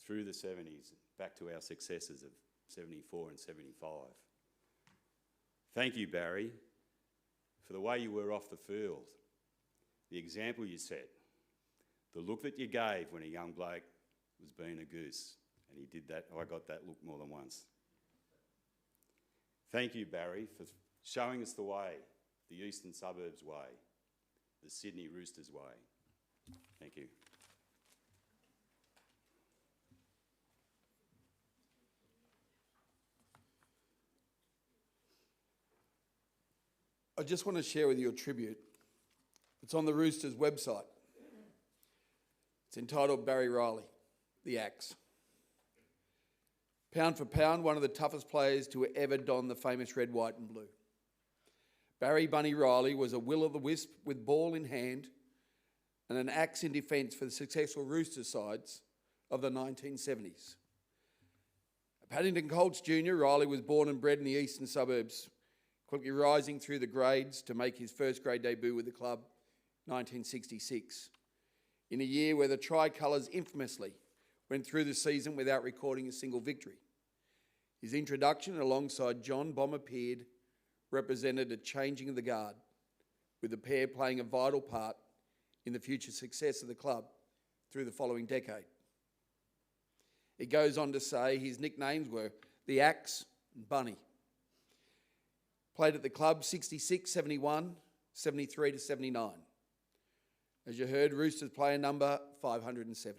through the 70s, back to our successes of 74 and 75. Thank you, Barry, for the way you were off the field, the example you set, the look that you gave when a young bloke was being a goose. And he did that. I got that look more than once. Thank you, Barry, for showing us the way, the Eastern Suburbs way, the Sydney Roosters way. Thank you. I just want to share with you a tribute. It's on the Roosters website. It's entitled Barry Reilly, the Axe. Pound for pound, one of the toughest players to ever don the famous red, white and blue. Barry Bunny Reilly was a will-o'-the-wisp with ball in hand and an axe in defence for the successful Roosters sides of the 1970s. At Paddington Colts Junior, Reilly was born and bred in the eastern suburbs, quickly rising through the grades to make his first grade debut with the club, 1966, in a year where the Tricolours infamously went through the season without recording a single victory. His introduction alongside John Bomber Peard represented a changing of the guard, with the pair playing a vital part in the future success of the club through the following decade. It goes on to say his nicknames were the Axe and Bunny. Played at the club 66, 71, 73 to 79. As you heard, Roosters player number 570.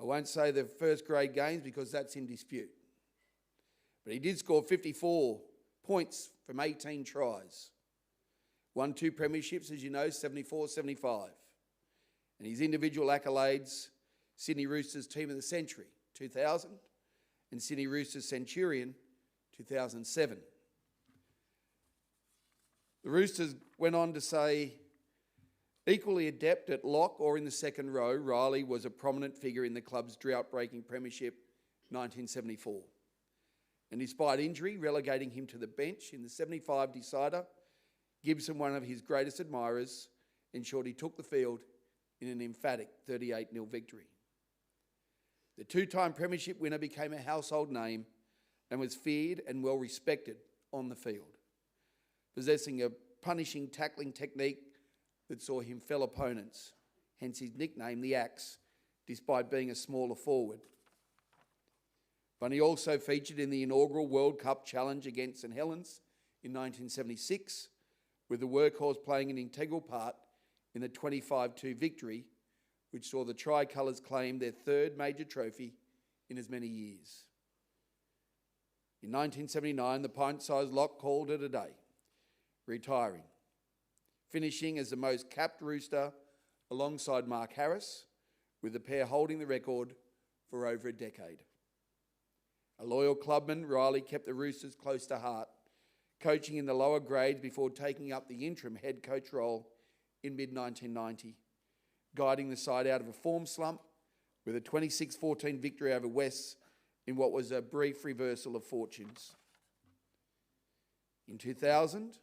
I won't say the first grade games because that's in dispute. But he did score 54 points from 18 tries. Won 2 premierships, as you know, 74, 75. And his individual accolades, Sydney Roosters Team of the Century, 2000, and Sydney Roosters Centurion, 2007. The Roosters went on to say, equally adept at lock or in the second row, Reilly was a prominent figure in the club's drought-breaking premiership 1974. And despite injury relegating him to the bench in the 75 decider, Gibson, one of his greatest admirers, ensured he took the field in an emphatic 38-0 victory. The two-time premiership winner became a household name and was feared and well respected on the field, possessing a punishing tackling technique that saw him fell opponents, hence his nickname, the Axe, despite being a smaller forward. Bunny also featured in the inaugural World Cup challenge against St Helens in 1976, with the workhorse playing an integral part in the 25-2 victory, which saw the Tricolours claim their third major trophy in as many years. In 1979, the pint-sized lock called it a day, retiring, finishing as the most capped Rooster alongside Mark Harris, with the pair holding the record for over a decade. A loyal clubman, Reilly kept the Roosters close to heart, coaching in the lower grades before taking up the interim head coach role in mid-1990, guiding the side out of a form slump with a 26-14 victory over West in what was a brief reversal of fortunes. In 2000,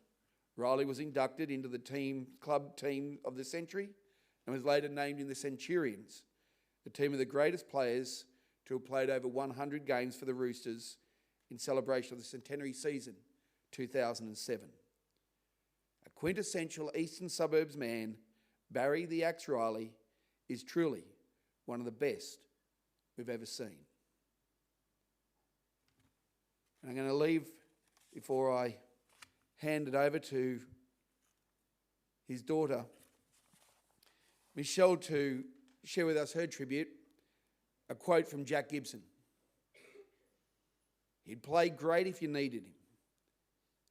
Reilly was inducted into the club team of the century and was later named in the Centurions, the team of the greatest players to have played over 100 games for the Roosters in celebration of the centenary season 2007. A quintessential eastern suburbs man, Barry the Axe Reilly is truly one of the best we've ever seen. And I'm going to leave before I hand it over to his daughter, Michelle, to share with us her tribute, a quote from Jack Gibson. He'd play great if you needed him.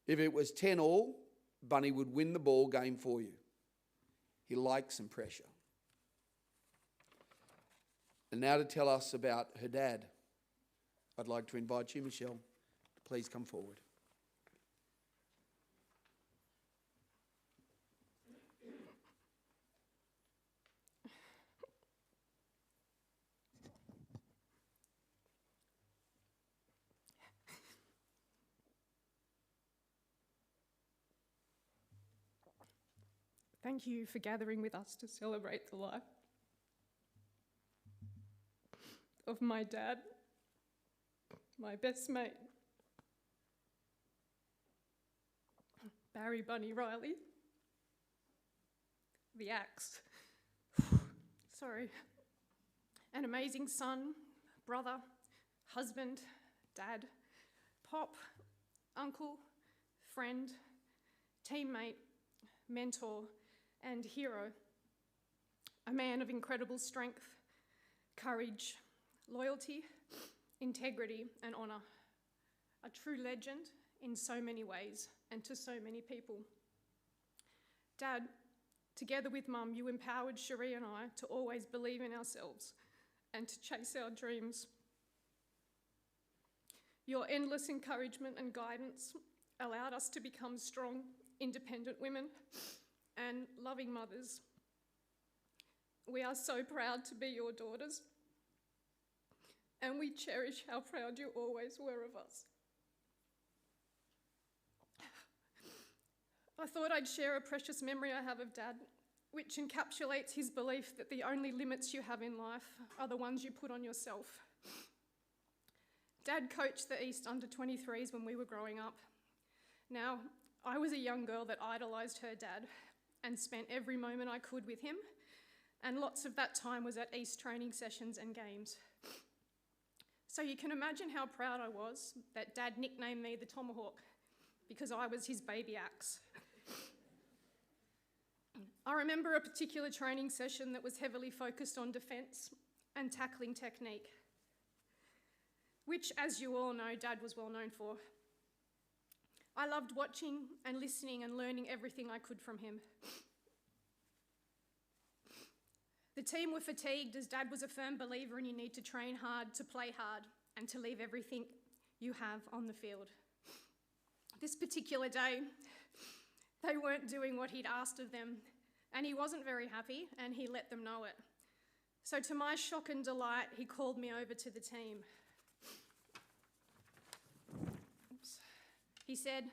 If it was 10-all, Bunny would win the ball game for you. He likes some pressure. And now to tell us about her dad, I'd like to invite you, Michelle, to please come forward. Thank you for gathering with us to celebrate the life of my dad, my best mate, Barry Bunny Reilly, the axe. Sorry. An amazing son, brother, husband, dad, pop, uncle, friend, teammate, mentor, and hero. A man of incredible strength, courage, loyalty, integrity, and honour. A true legend in so many ways and to so many people. Dad, together with Mum, you empowered Cherie and I to always believe in ourselves and to chase our dreams. Your endless encouragement and guidance allowed us to become strong, independent women and loving mothers. We are so proud to be your daughters, and we cherish how proud you always were of us. I thought I'd share a precious memory I have of Dad, which encapsulates his belief that the only limits you have in life are the ones you put on yourself. Dad coached the East under-23s when we were growing up. Now, I was a young girl that idolised her dad and spent every moment I could with him, and lots of that time was at East training sessions and games. So you can imagine how proud I was that Dad nicknamed me the Tomahawk because I was his baby axe. I remember a particular training session that was heavily focused on defence and tackling technique, which, as you all know, Dad was well known for. I loved watching and listening and learning everything I could from him. The team were fatigued as Dad was a firm believer in you need to train hard, to play hard, and to leave everything you have on the field. This particular day, they weren't doing what he'd asked of them, and he wasn't very happy, and he let them know it. So to my shock and delight, he called me over to the team. He said,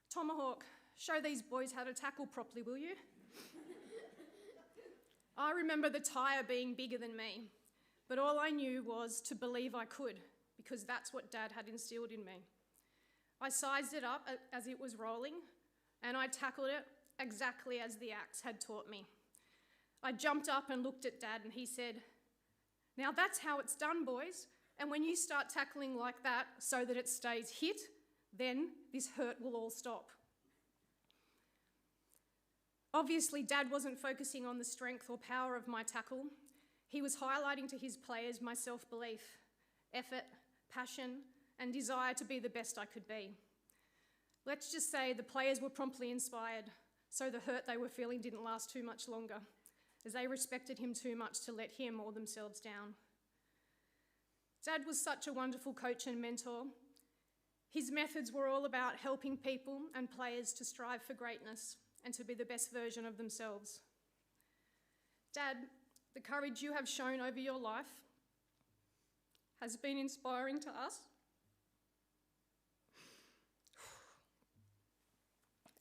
"Tomahawk, show these boys how to tackle properly, will you?" I remember the tyre being bigger than me, but all I knew was to believe I could, because that's what Dad had instilled in me. I sized it up as it was rolling, and I tackled it exactly as the axe had taught me. I jumped up and looked at Dad, and he said, "Now that's how it's done, boys, and when you start tackling like that so that it stays hit, then this hurt will all stop." Obviously, Dad wasn't focusing on the strength or power of my tackle. He was highlighting to his players my self-belief, effort, passion, and desire to be the best I could be. Let's just say the players were promptly inspired, so the hurt they were feeling didn't last too much longer, as they respected him too much to let him or themselves down. Dad was such a wonderful coach and mentor. His methods were all about helping people and players to strive for greatness and to be the best version of themselves. Dad, the courage you have shown over your life has been inspiring to us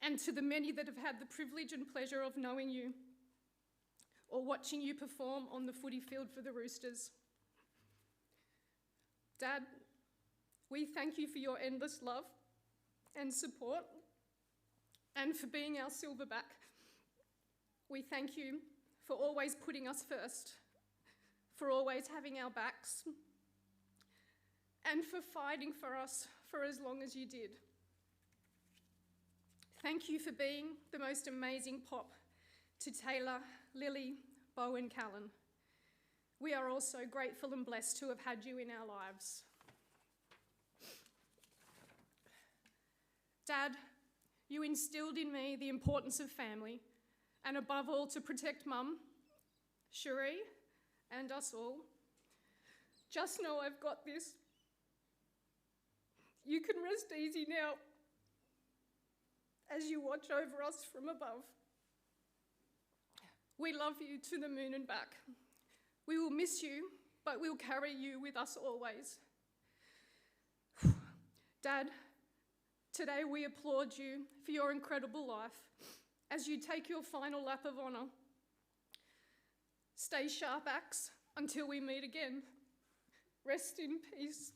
and to the many that have had the privilege and pleasure of knowing you or watching you perform on the footy field for the Roosters. Dad, we thank you for your endless love and support and for being our silverback. We thank you for always putting us first, for always having our backs, and for fighting for us for as long as you did. Thank you for being the most amazing pop to Taylor, Lily, Bo and Callan. We are all so grateful and blessed to have had you in our lives. Dad, you instilled in me the importance of family and above all to protect Mum, Cherie, and us all. Just know I've got this. You can rest easy now as you watch over us from above. We love you to the moon and back. We will miss you, but we'll carry you with us always. Dad, today we applaud you for your incredible life as you take your final lap of honour. Stay sharp, Axe, until we meet again. Rest in peace.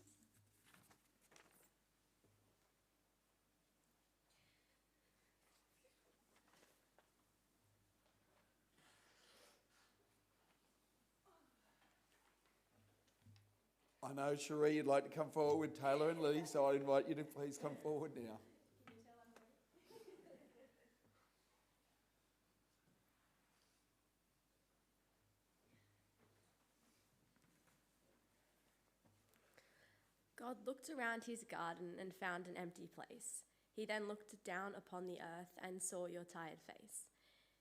I know, Cherie, you'd like to come forward with Taylor and Lily, so I invite you to please come forward now. God looked around his garden and found an empty place. He then looked down upon the earth and saw your tired face.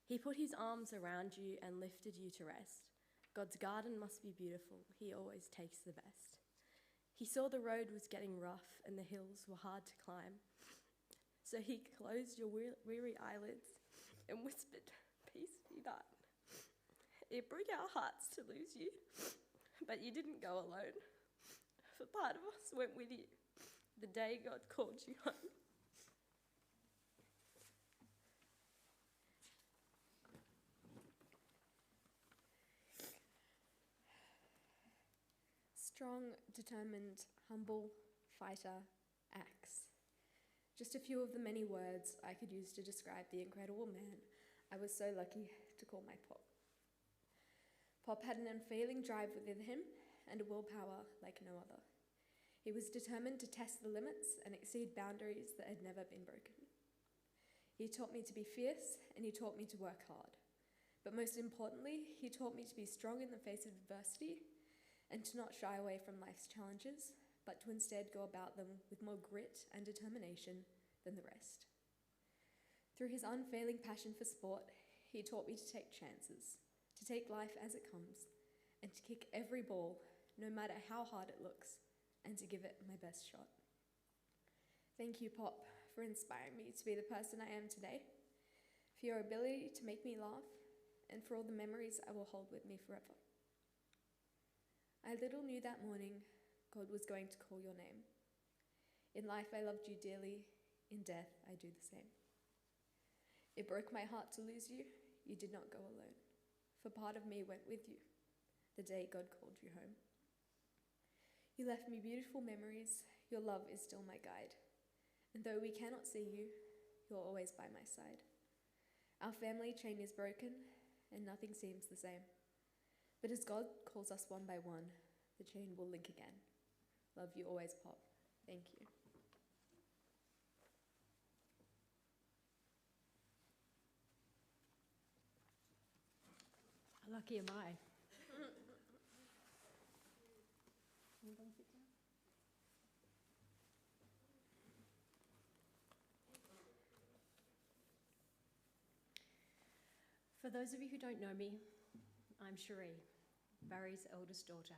He put his arms around you and lifted you to rest. God's garden must be beautiful. He always takes the best. He saw the road was getting rough and the hills were hard to climb. So he closed your weary eyelids and whispered, "Peace be done." It broke our hearts to lose you, but you didn't go alone. For part of us went with you the day God called you home. Strong, determined, humble, fighter, Axe. Just a few of the many words I could use to describe the incredible man I was so lucky to call my Pop. Pop had an unfailing drive within him and a willpower like no other. He was determined to test the limits and exceed boundaries that had never been broken. He taught me to be fierce and he taught me to work hard. But most importantly, he taught me to be strong in the face of adversity and to not shy away from life's challenges, but to instead go about them with more grit and determination than the rest. Through his unfailing passion for sport, he taught me to take chances, to take life as it comes, and to kick every ball, no matter how hard it looks, and to give it my best shot. Thank you, Pop, for inspiring me to be the person I am today, for your ability to make me laugh, and for all the memories I will hold with me forever. I little knew that morning God was going to call your name. In life I loved you dearly, in death I do the same. It broke my heart to lose you. You did not go alone, for part of me went with you the day God called you home. You left me beautiful memories. Your love is still my guide. And though we cannot see you, you're always by my side. Our family chain is broken and nothing seems the same. But as God calls us one by one, the chain will link again. Love you always, Pop. Thank you. How lucky am I? For those of you who don't know me, I'm Cherie, Barry's eldest daughter.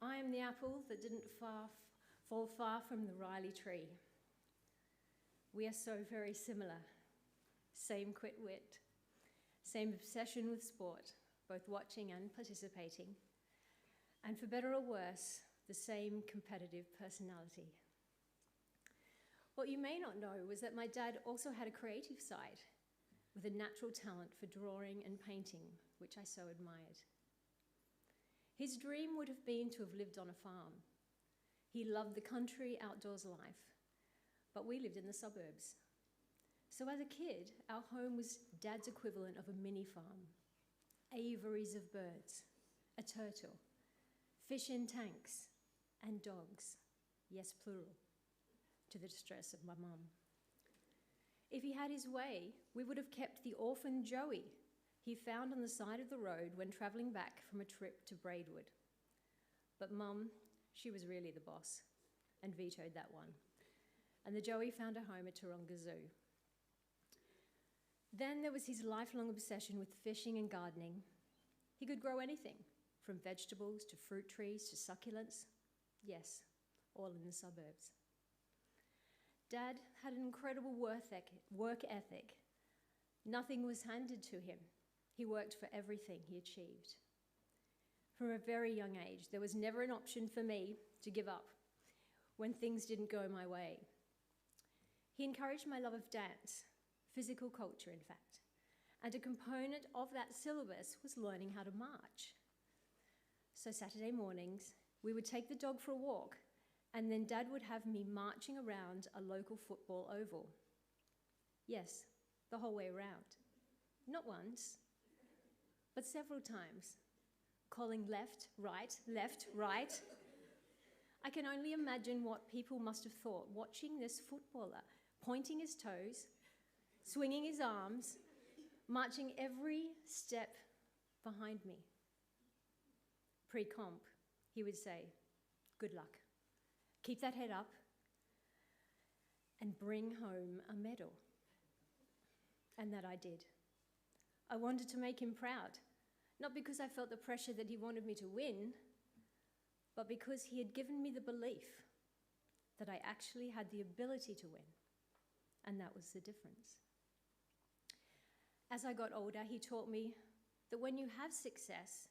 I am the apple that didn't fall far from the Reilly tree. We are so very similar. Same quick wit, same obsession with sport, both watching and participating, and for better or worse, the same competitive personality. What you may not know was that my dad also had a creative side, with a natural talent for drawing and painting, which I so admired. His dream would have been to have lived on a farm. He loved the country outdoors life, but we lived in the suburbs. So as a kid, our home was Dad's equivalent of a mini farm. Aviaries of birds, a turtle, fish in tanks, and dogs, yes, plural, to the distress of my mum. If he had his way, we would have kept the orphan Joey he found on the side of the road when travelling back from a trip to Braidwood. But Mum, she was really the boss and vetoed that one. And the Joey found a home at Taronga Zoo. Then there was his lifelong obsession with fishing and gardening. He could grow anything, from vegetables to fruit trees to succulents. Yes, all in the suburbs. Dad had an incredible work ethic. Nothing was handed to him. He worked for everything he achieved. From a very young age, there was never an option for me to give up when things didn't go my way. He encouraged my love of dance, physical culture, in fact, and a component of that syllabus was learning how to march. So Saturday mornings, we would take the dog for a walk, and then Dad would have me marching around a local football oval. Yes, the whole way around. Not once, but several times, calling left, right, left, right. I can only imagine what people must have thought watching this footballer pointing his toes, swinging his arms, marching every step behind me. Pre-comp, he would say, "Good luck. Keep that head up and bring home a medal." And that I did. I wanted to make him proud, not because I felt the pressure that he wanted me to win, but because he had given me the belief that I actually had the ability to win, and that was the difference. As I got older, he taught me that when you have success,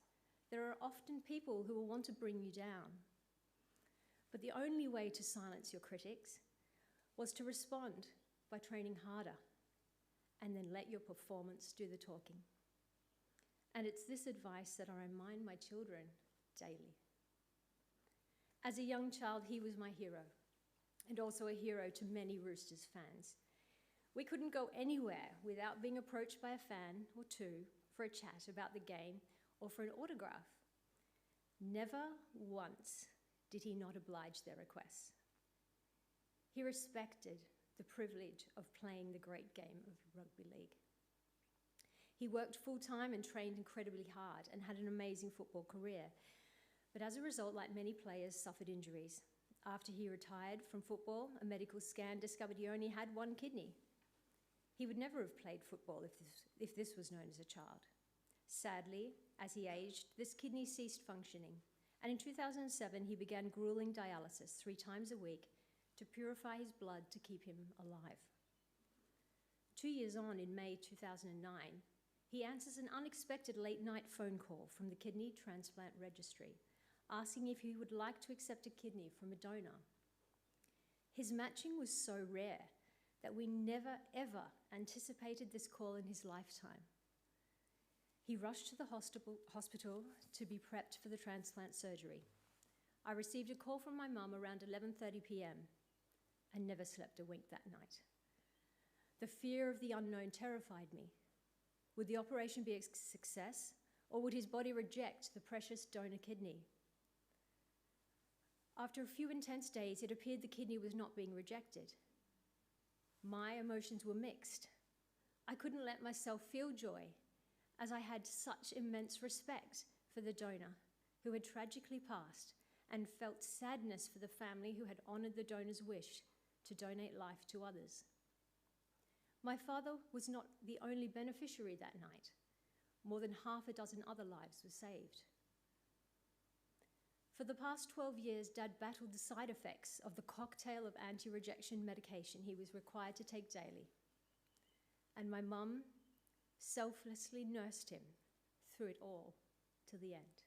there are often people who will want to bring you down. But the only way to silence your critics was to respond by training harder and then let your performance do the talking. And it's this advice that I remind my children daily. As a young child, he was my hero, and also a hero to many Roosters fans. We couldn't go anywhere without being approached by a fan or two for a chat about the game or for an autograph. Never once did he not oblige their requests. He respected the privilege of playing the great game of rugby league. He worked full-time and trained incredibly hard and had an amazing football career. But as a result, like many players, suffered injuries. After he retired from football, a medical scan discovered he only had one kidney. He would never have played football if this was known as a child. Sadly, as he aged, this kidney ceased functioning, and in 2007 he began grueling dialysis 3 times a week to purify his blood to keep him alive. 2 years on, in May 2009, he answers an unexpected late-night phone call from the Kidney Transplant Registry, asking if he would like to accept a kidney from a donor. His matching was so rare that we never, ever anticipated this call in his lifetime. He rushed to the hospital to be prepped for the transplant surgery. I received a call from my mum around 11:30 p.m. and never slept a wink that night. The fear of the unknown terrified me. Would the operation be a success, or would his body reject the precious donor kidney? After a few intense days, it appeared the kidney was not being rejected. My emotions were mixed. I couldn't let myself feel joy, as I had such immense respect for the donor who had tragically passed, and felt sadness for the family who had honoured the donor's wish to donate life to others. My father was not the only beneficiary that night. More than half a dozen other lives were saved. For the past 12 years, Dad battled the side effects of the cocktail of anti-rejection medication he was required to take daily. And my mum selflessly nursed him through it all to the end.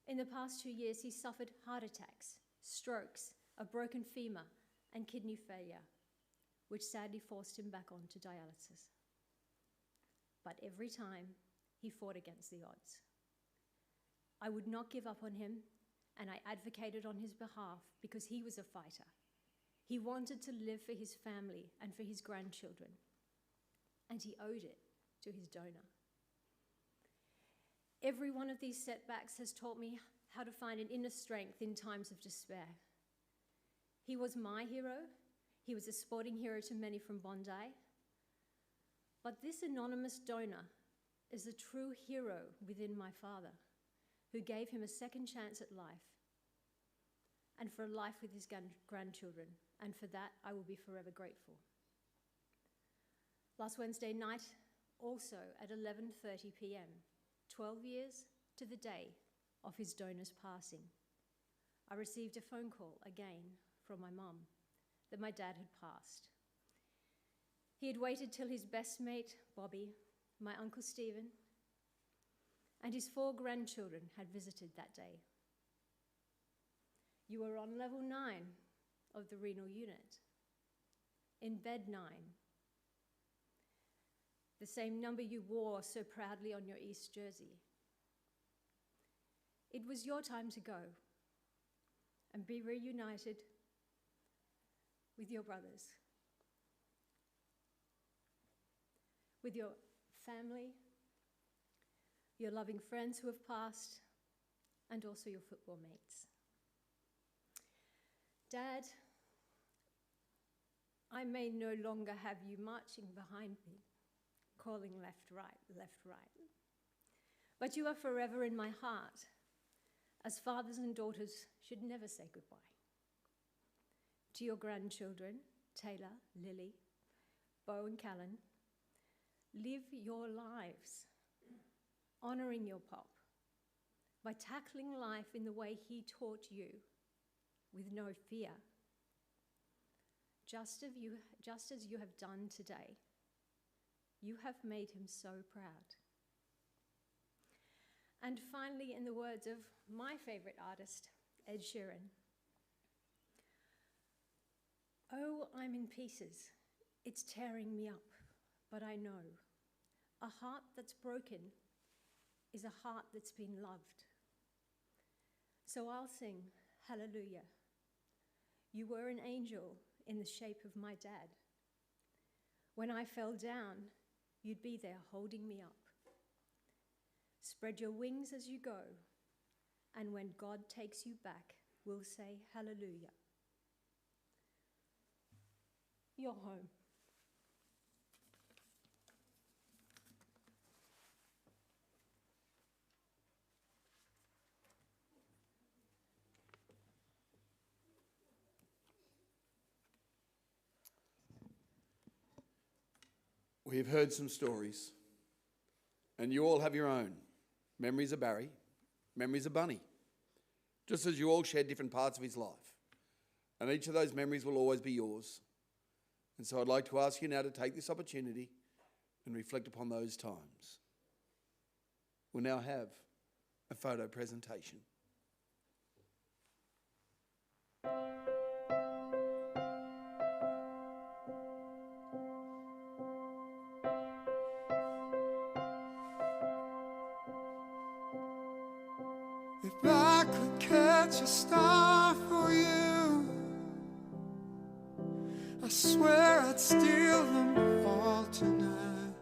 In the past 2 years, he suffered heart attacks, strokes, a broken femur, and kidney failure, which sadly forced him back onto dialysis. But every time, he fought against the odds. I would not give up on him, and I advocated on his behalf because he was a fighter. He wanted to live for his family and for his grandchildren, and he owed it to his donor. Every one of these setbacks has taught me how to find an inner strength in times of despair. He was my hero. He was a sporting hero to many from Bondi. But this anonymous donor is a true hero within my father, who gave him a second chance at life and for a life with his grandchildren, and for that I will be forever grateful. Last Wednesday night, also at 11:30 p.m, 12 years to the day of his donor's passing, I received a phone call again from my mum that my dad had passed. He had waited till his best mate, Bobby, my uncle Stephen, and his 4 grandchildren had visited that day. You were on level 9 of the renal unit, in bed 9, the same number you wore so proudly on your East jersey. It was your time to go and be reunited with your brothers, with your family, your loving friends who have passed, and also your football mates. Dad, I may no longer have you marching behind me, calling left, right, but you are forever in my heart, as fathers and daughters should never say goodbye. To your grandchildren, Taylor, Lily, Beau and Callan, live your lives, honouring your pop, by tackling life in the way he taught you, with no fear, just as you have done today. You have made him so proud. And finally, in the words of my favourite artist, Ed Sheeran, "Oh, I'm in pieces. It's tearing me up, but I know a heart that's broken is a heart that's been loved. So I'll sing hallelujah. You were an angel in the shape of my dad. When I fell down, you'd be there holding me up. Spread your wings as you go, and when God takes you back, we'll say hallelujah. You're home." We've heard some stories, and you all have your own. Memories of Barry, memories of Bunny, just as you all shared different parts of his life. And each of those memories will always be yours. And so I'd like to ask you now to take this opportunity and reflect upon those times. We'll now have a photo presentation. If I could catch a star for you, I swear I'd steal them all tonight,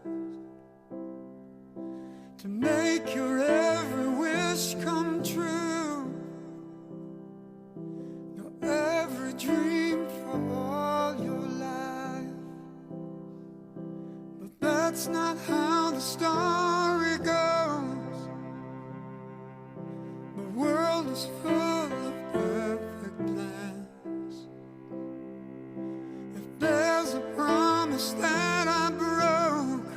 to make your every wish come true, your every dream for all your life. But that's not how the story goes. The world is full of perfect plans. If there's a promise that I broke,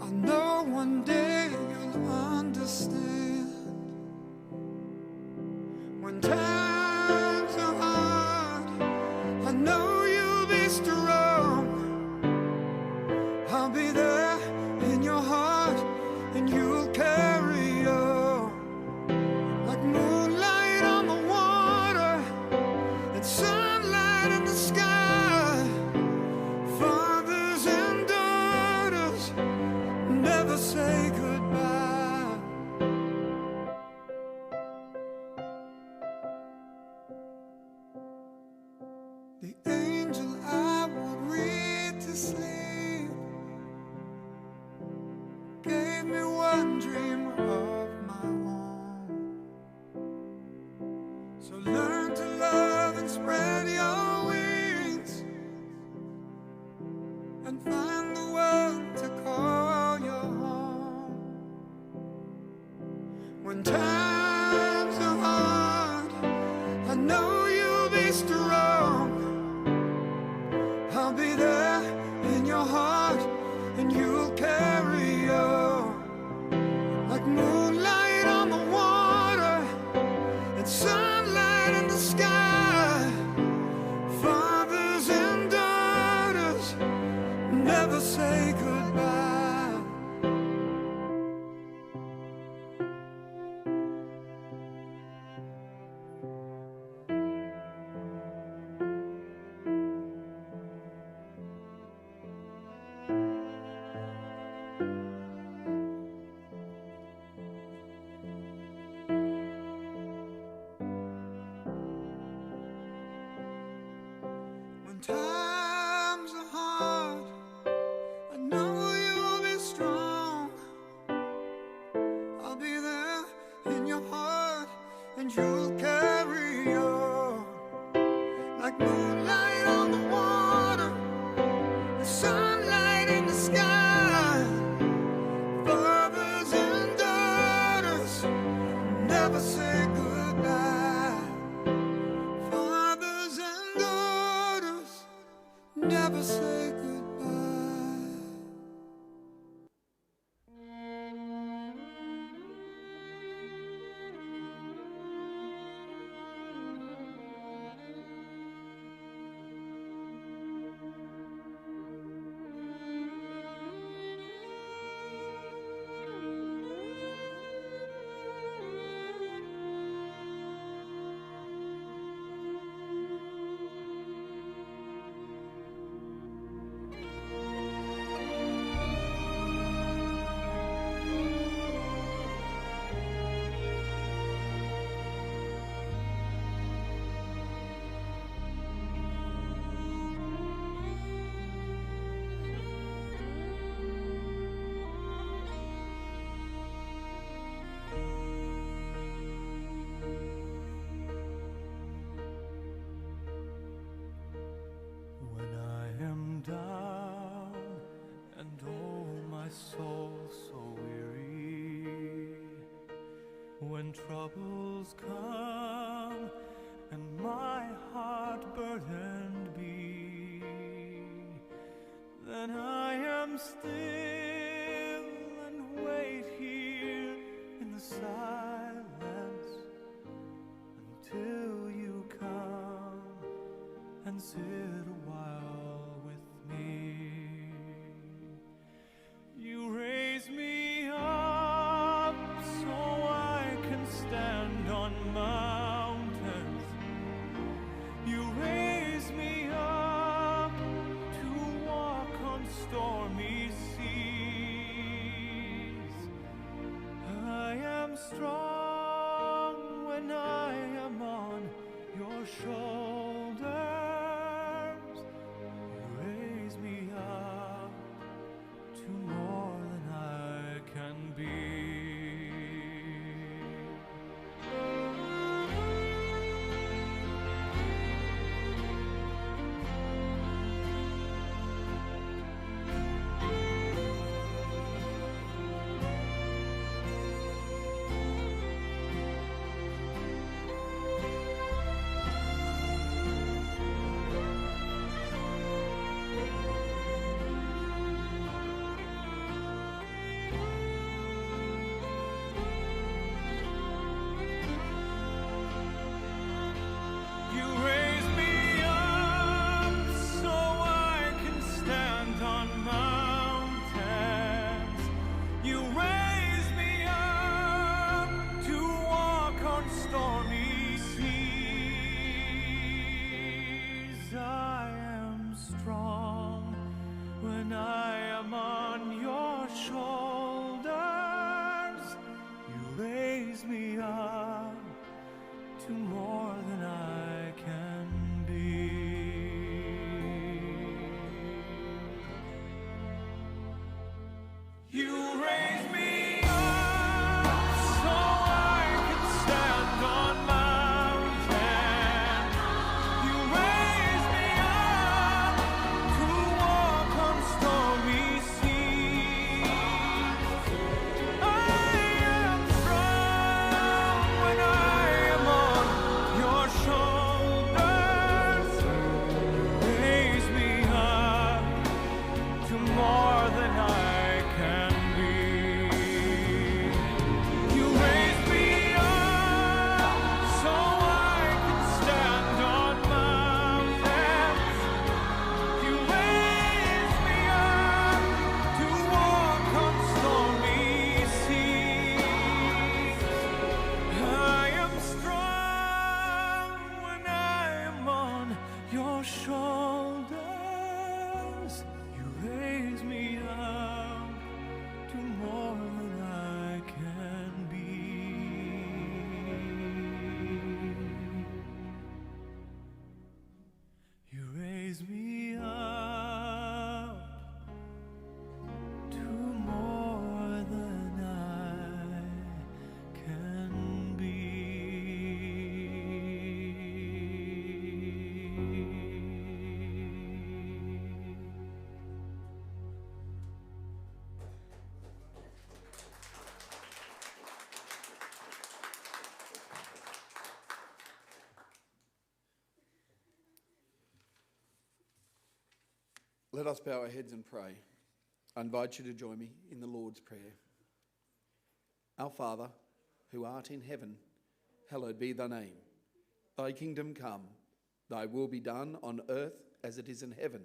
I know one day you'll understand. When times are hard, I know you'll be strong. I'll be there in your heart, and you'll carry on. Like moonlight on the water and sunlight in the sky. Fathers and daughters never say goodbye. The angel I would read to sleep gave me one dream of my own. So learn to love and spread your wings, and find the one to call your home. When times are hard, I know you'll be strong. I'll be there and you'll carry on like moonlight on the water and sunlight in the sky. Fathers and daughters never say goodbye. When times are hard, I know you'll be strong. I'll be there in your heart, and you'll carry on like moonlight on the water, the sunlight in the sky. Fathers and daughters never say goodbye. Fathers and daughters never say goodbye. When I am down and oh my soul so weary, when troubles come and my heart burdened be, then I am still and wait here in the silence until you come and sit a while with me. You raise me up so I can stand on mountains. You raise me up to walk on stormy seas. I am strong when I am on your shoulders. You raise me up to more than I can be. Let us bow our heads and pray. I invite you to join me in the Lord's Prayer. Our Father, who art in heaven, hallowed be thy name. Thy kingdom come, thy will be done on earth as it is in heaven.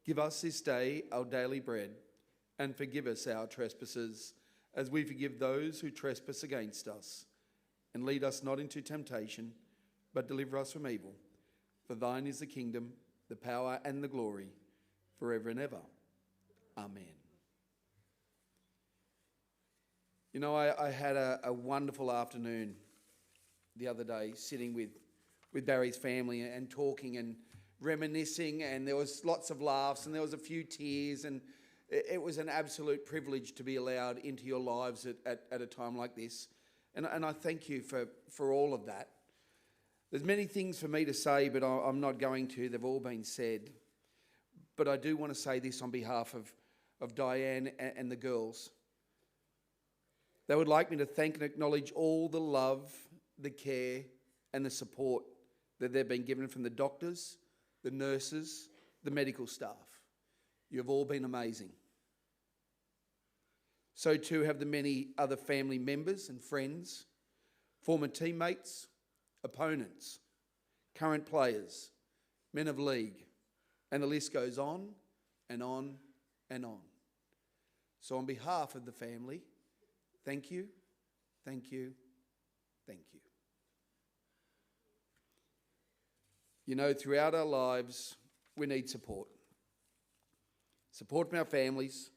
Give us this day our daily bread, and forgive us our trespasses, as we forgive those who trespass against us. And lead us not into temptation, but deliver us from evil. For thine is the kingdom, the power and the glory, forever and ever. Amen. You know, I had a wonderful afternoon the other day sitting with Barry's family and talking and reminiscing, and there was lots of laughs and there was a few tears, and it was an absolute privilege to be allowed into your lives at a time like this. And I thank you for all of that. There's many things for me to say, but I'm not going to. They've all been said. But I do want to say this on behalf of Diane and the girls. They would like me to thank and acknowledge all the love, the care and the support that they've been given from the doctors, the nurses, the medical staff. You've all been amazing. So too have the many other family members and friends, former teammates, opponents, current players, men of league, and the list goes on and on and on. So on behalf of the family, thank you, thank you, thank you. You know, throughout our lives, we need support. Support from our families,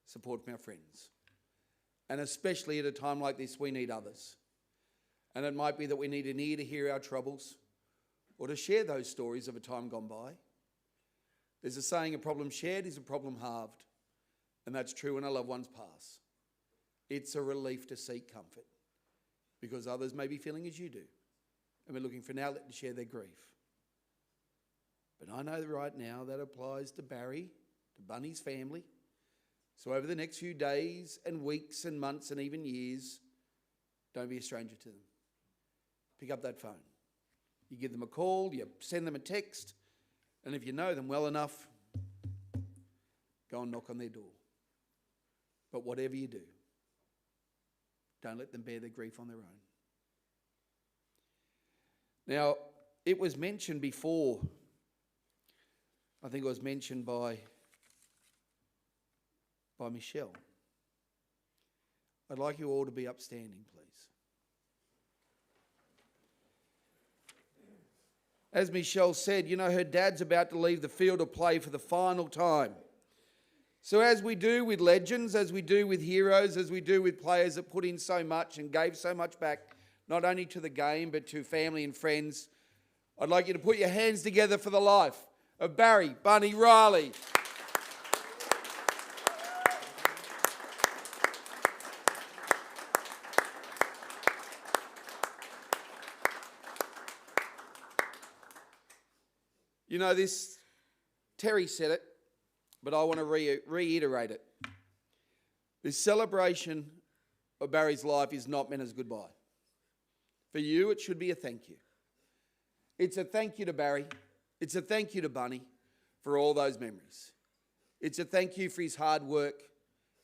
support from our friends. And especially at a time like this, we need others. And it might be that we need an ear to hear our troubles or to share those stories of a time gone by. There's a saying, a problem shared is a problem halved. And that's true when our loved ones pass. It's a relief to seek comfort because others may be feeling as you do. And we're looking for an outlet to share their grief. But I know right now that applies to Barry, to Bunny's family. So over the next few days and weeks and months and even years, don't be a stranger to them. Pick up that phone. You give them a call, you send them a text, and if you know them well enough, go and knock on their door. But whatever you do, don't let them bear their grief on their own. Now, it was mentioned before, I think it was mentioned by Michelle. I'd like you all to be upstanding, please. As Michelle said, you know, her dad's about to leave the field of play for the final time. So as we do with legends, as we do with heroes, as we do with players that put in so much and gave so much back, not only to the game but to family and friends, I'd like you to put your hands together for the life of Barry "Bunny" Reilly. You know, Terry said it, but I want to reiterate it. This celebration of Barry's life is not meant as goodbye. For you, it should be a thank you. It's a thank you to Barry. It's a thank you to Bunny for all those memories. It's a thank you for his hard work.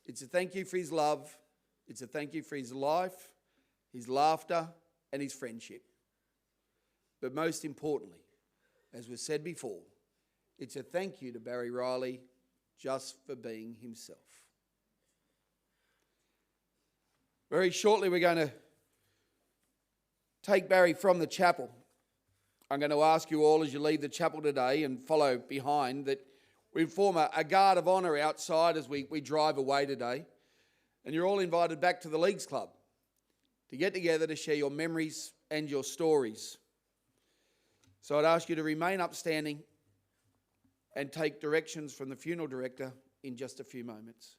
It's a thank you for his love. It's a thank you for his life, his laughter, and his friendship. But most importantly, as was said before, it's a thank you to Barry Reilly just for being himself. Very shortly, we're going to take Barry from the chapel. I'm going to ask you all as you leave the chapel today and follow behind that we form a guard of honour outside as we drive away today. And you're all invited back to the Leagues Club to get together to share your memories and your stories. So I'd ask you to remain upstanding and take directions from the funeral director in just a few moments.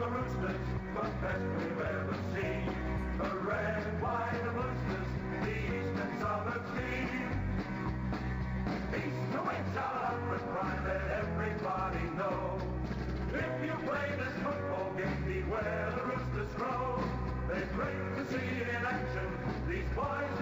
the Roosters, the best we've ever seen. The red, white and Roosters, the Eastern Suburbs team. East to win, shout out with pride, let everybody know. If you play this football game, beware the Roosters grow. They're great to see in action, these boys